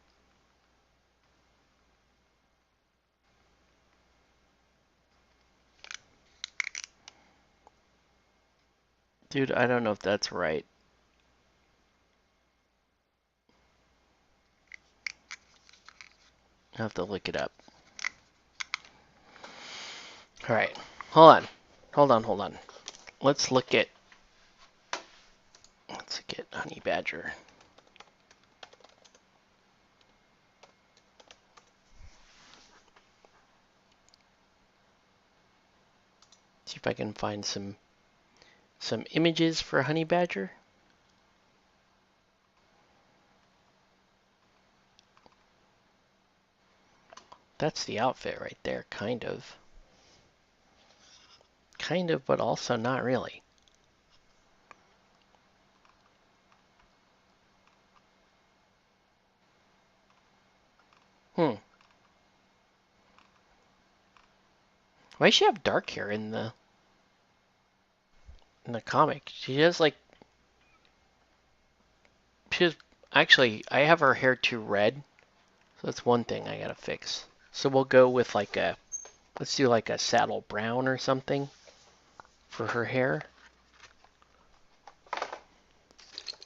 Dude, I don't know if that's right. I'll have to look it up. Alright, hold on. Let's look at Honey Badger. See if I can find some some images for Honey Badger. That's the outfit right there, kind of. Kind of, but also not really. Hmm. Why does she have dark hair in the comic? She has like actually I have her hair too red, so that's one thing I gotta fix. So we'll go with like let's do like a saddle brown or something for her hair.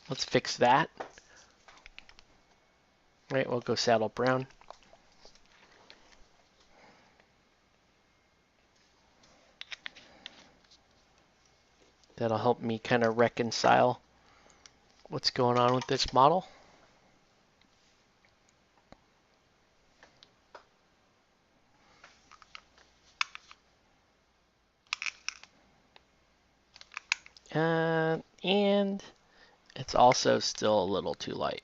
Let's fix that. Right, we'll go saddle brown. That'll help me kind of reconcile what's going on with this model. And it's also still a little too light.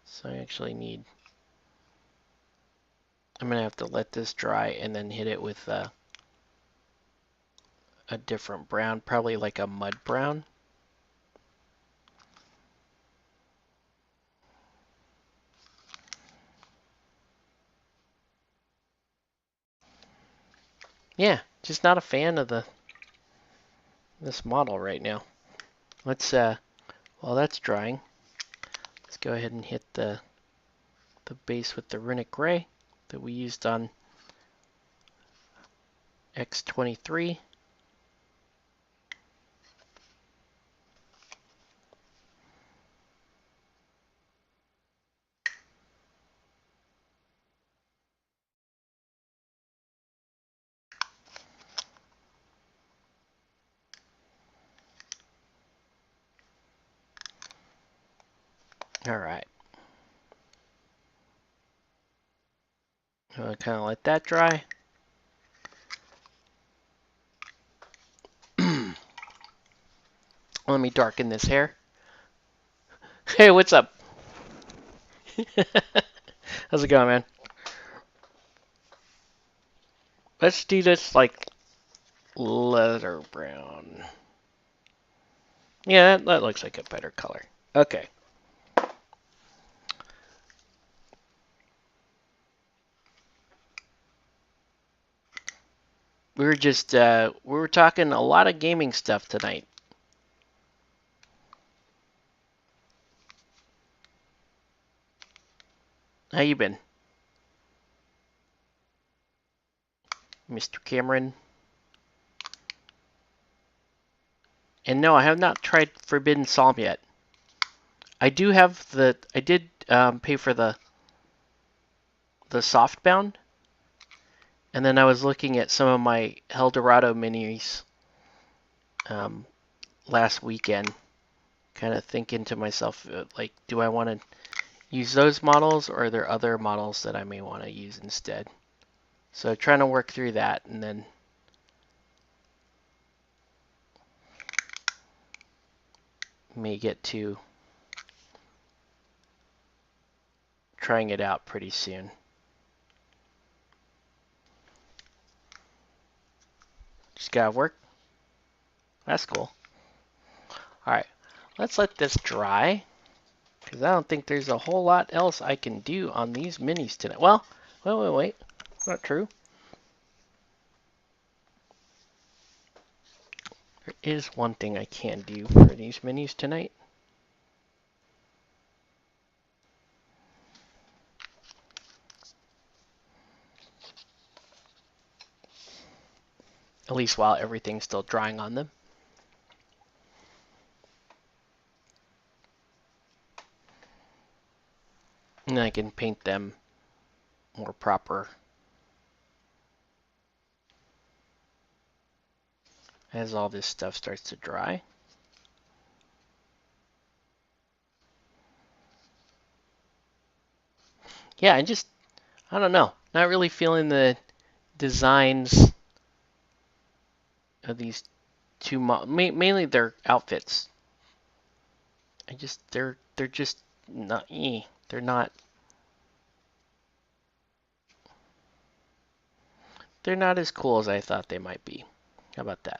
So I actually need, I'm going to have to let this dry and then hit it with a different brown, probably like a mud brown. Yeah, just not a fan of this model right now. Let's while that's drying, let's go ahead and hit the base with the runic gray that we used on X23. All right. I'll kind of let that dry. Let me darken this hair. Hey, what's up? How's it going, man? Let's do this like leather brown. Yeah, that looks like a better color. Okay. We were just we were talking a lot of gaming stuff tonight. How you been, Mr. Cameron? And no, I have not tried Forbidden Psalm yet. I do have I did pay for the softbound, and then I was looking at some of my Eldorado minis last weekend, kind of thinking to myself, like, do I want to use those models, or are there other models that I may want to use instead? So trying to work through that, and then may get to trying it out pretty soon. Just gotta work. That's cool. Alright, let's let this dry, because I don't think there's a whole lot else I can do on these minis tonight. Well, wait. It's not true. There is one thing I can do for these minis tonight. At least while everything's still drying on them. And I can paint them more proper as all this stuff starts to dry. Yeah, I don't know. Not really feeling the designs of these too much. Mainly their outfits. They're just not. They're not. They're not as cool as I thought they might be. How about that?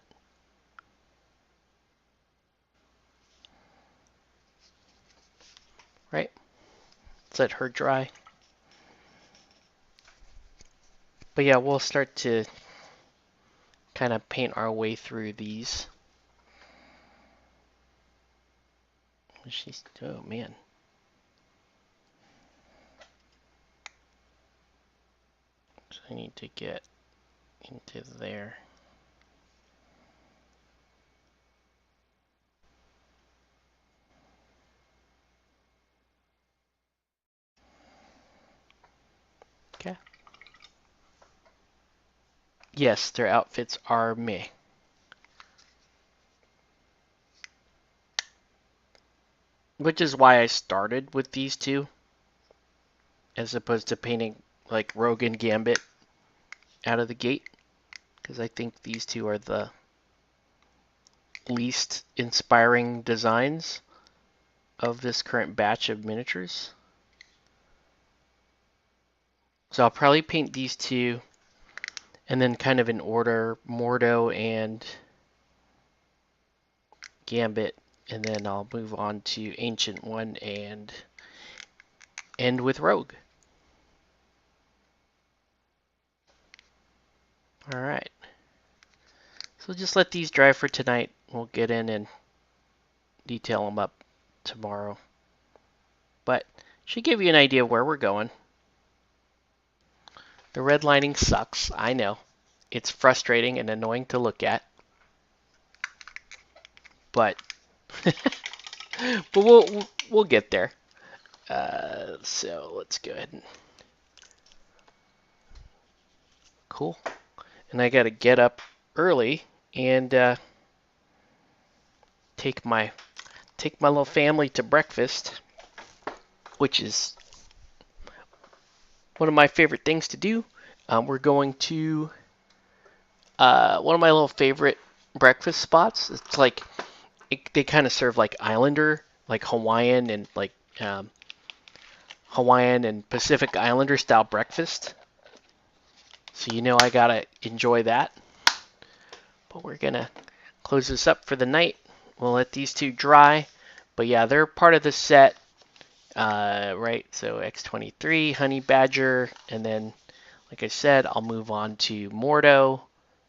Right? Let's let her dry. But yeah, we'll start to kind of paint our way through these. Oh man. So I need to get into there. Okay. Yes, their outfits are meh. Which is why I started with these two, as opposed to painting like Rogue and Gambit out of the gate, because I think these two are the least inspiring designs of this current batch of miniatures. So I'll probably paint these two, and then kind of in order, Mordo and Gambit, and then I'll move on to Ancient One and end with Rogue. Alright. So just let these dry for tonight. We'll get in and detail them up tomorrow. But should give you an idea of where we're going. The redlining sucks, I know. It's frustrating and annoying to look at. But we'll get there. So let's go ahead and cool. And I gotta get up early and take my little family to breakfast, which is one of my favorite things to do. We're going to one of my little favorite breakfast spots. It's like they kind of serve like Islander, like Hawaiian and like Hawaiian and Pacific Islander style breakfast. So you know I gotta enjoy that. But we're gonna close this up for the night. We'll let these two dry. But yeah, they're part of the set. Right, so X23, Honey Badger, and then, like I said, I'll move on to Mordo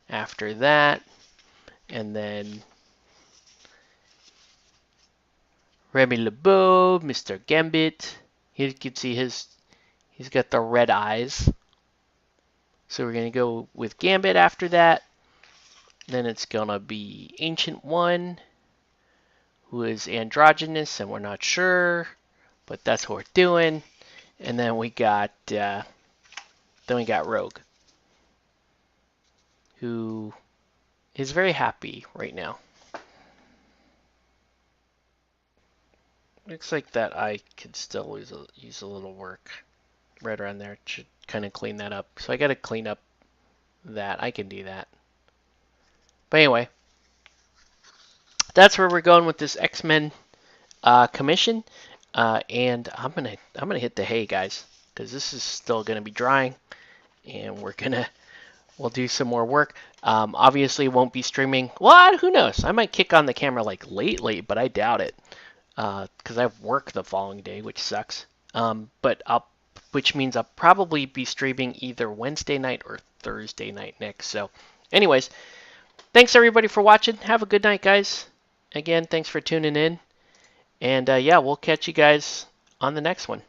after that, and then Remy LeBeau, Mr. Gambit. You can see he's got the red eyes. So we're gonna go with Gambit after that. Then it's gonna be Ancient One, who is androgynous, and we're not sure, but that's what we're doing. And then we got Rogue, who is very happy right now. Looks like that eye could still use a little work right around there. Should kind of clean that up. So I got to clean up that. I can do that. But anyway, that's where we're going with this X-Men commission. And I'm gonna hit the hay, guys, because this is still gonna be drying, and we'll do some more work. Obviously, won't be streaming. What? Who knows? I might kick on the camera like late, but I doubt it. Because I have work the following day, which sucks. Which means I'll probably be streaming either Wednesday night or Thursday night next. So, anyways, thanks everybody for watching. Have a good night, guys. Again, thanks for tuning in. And yeah, we'll catch you guys on the next one.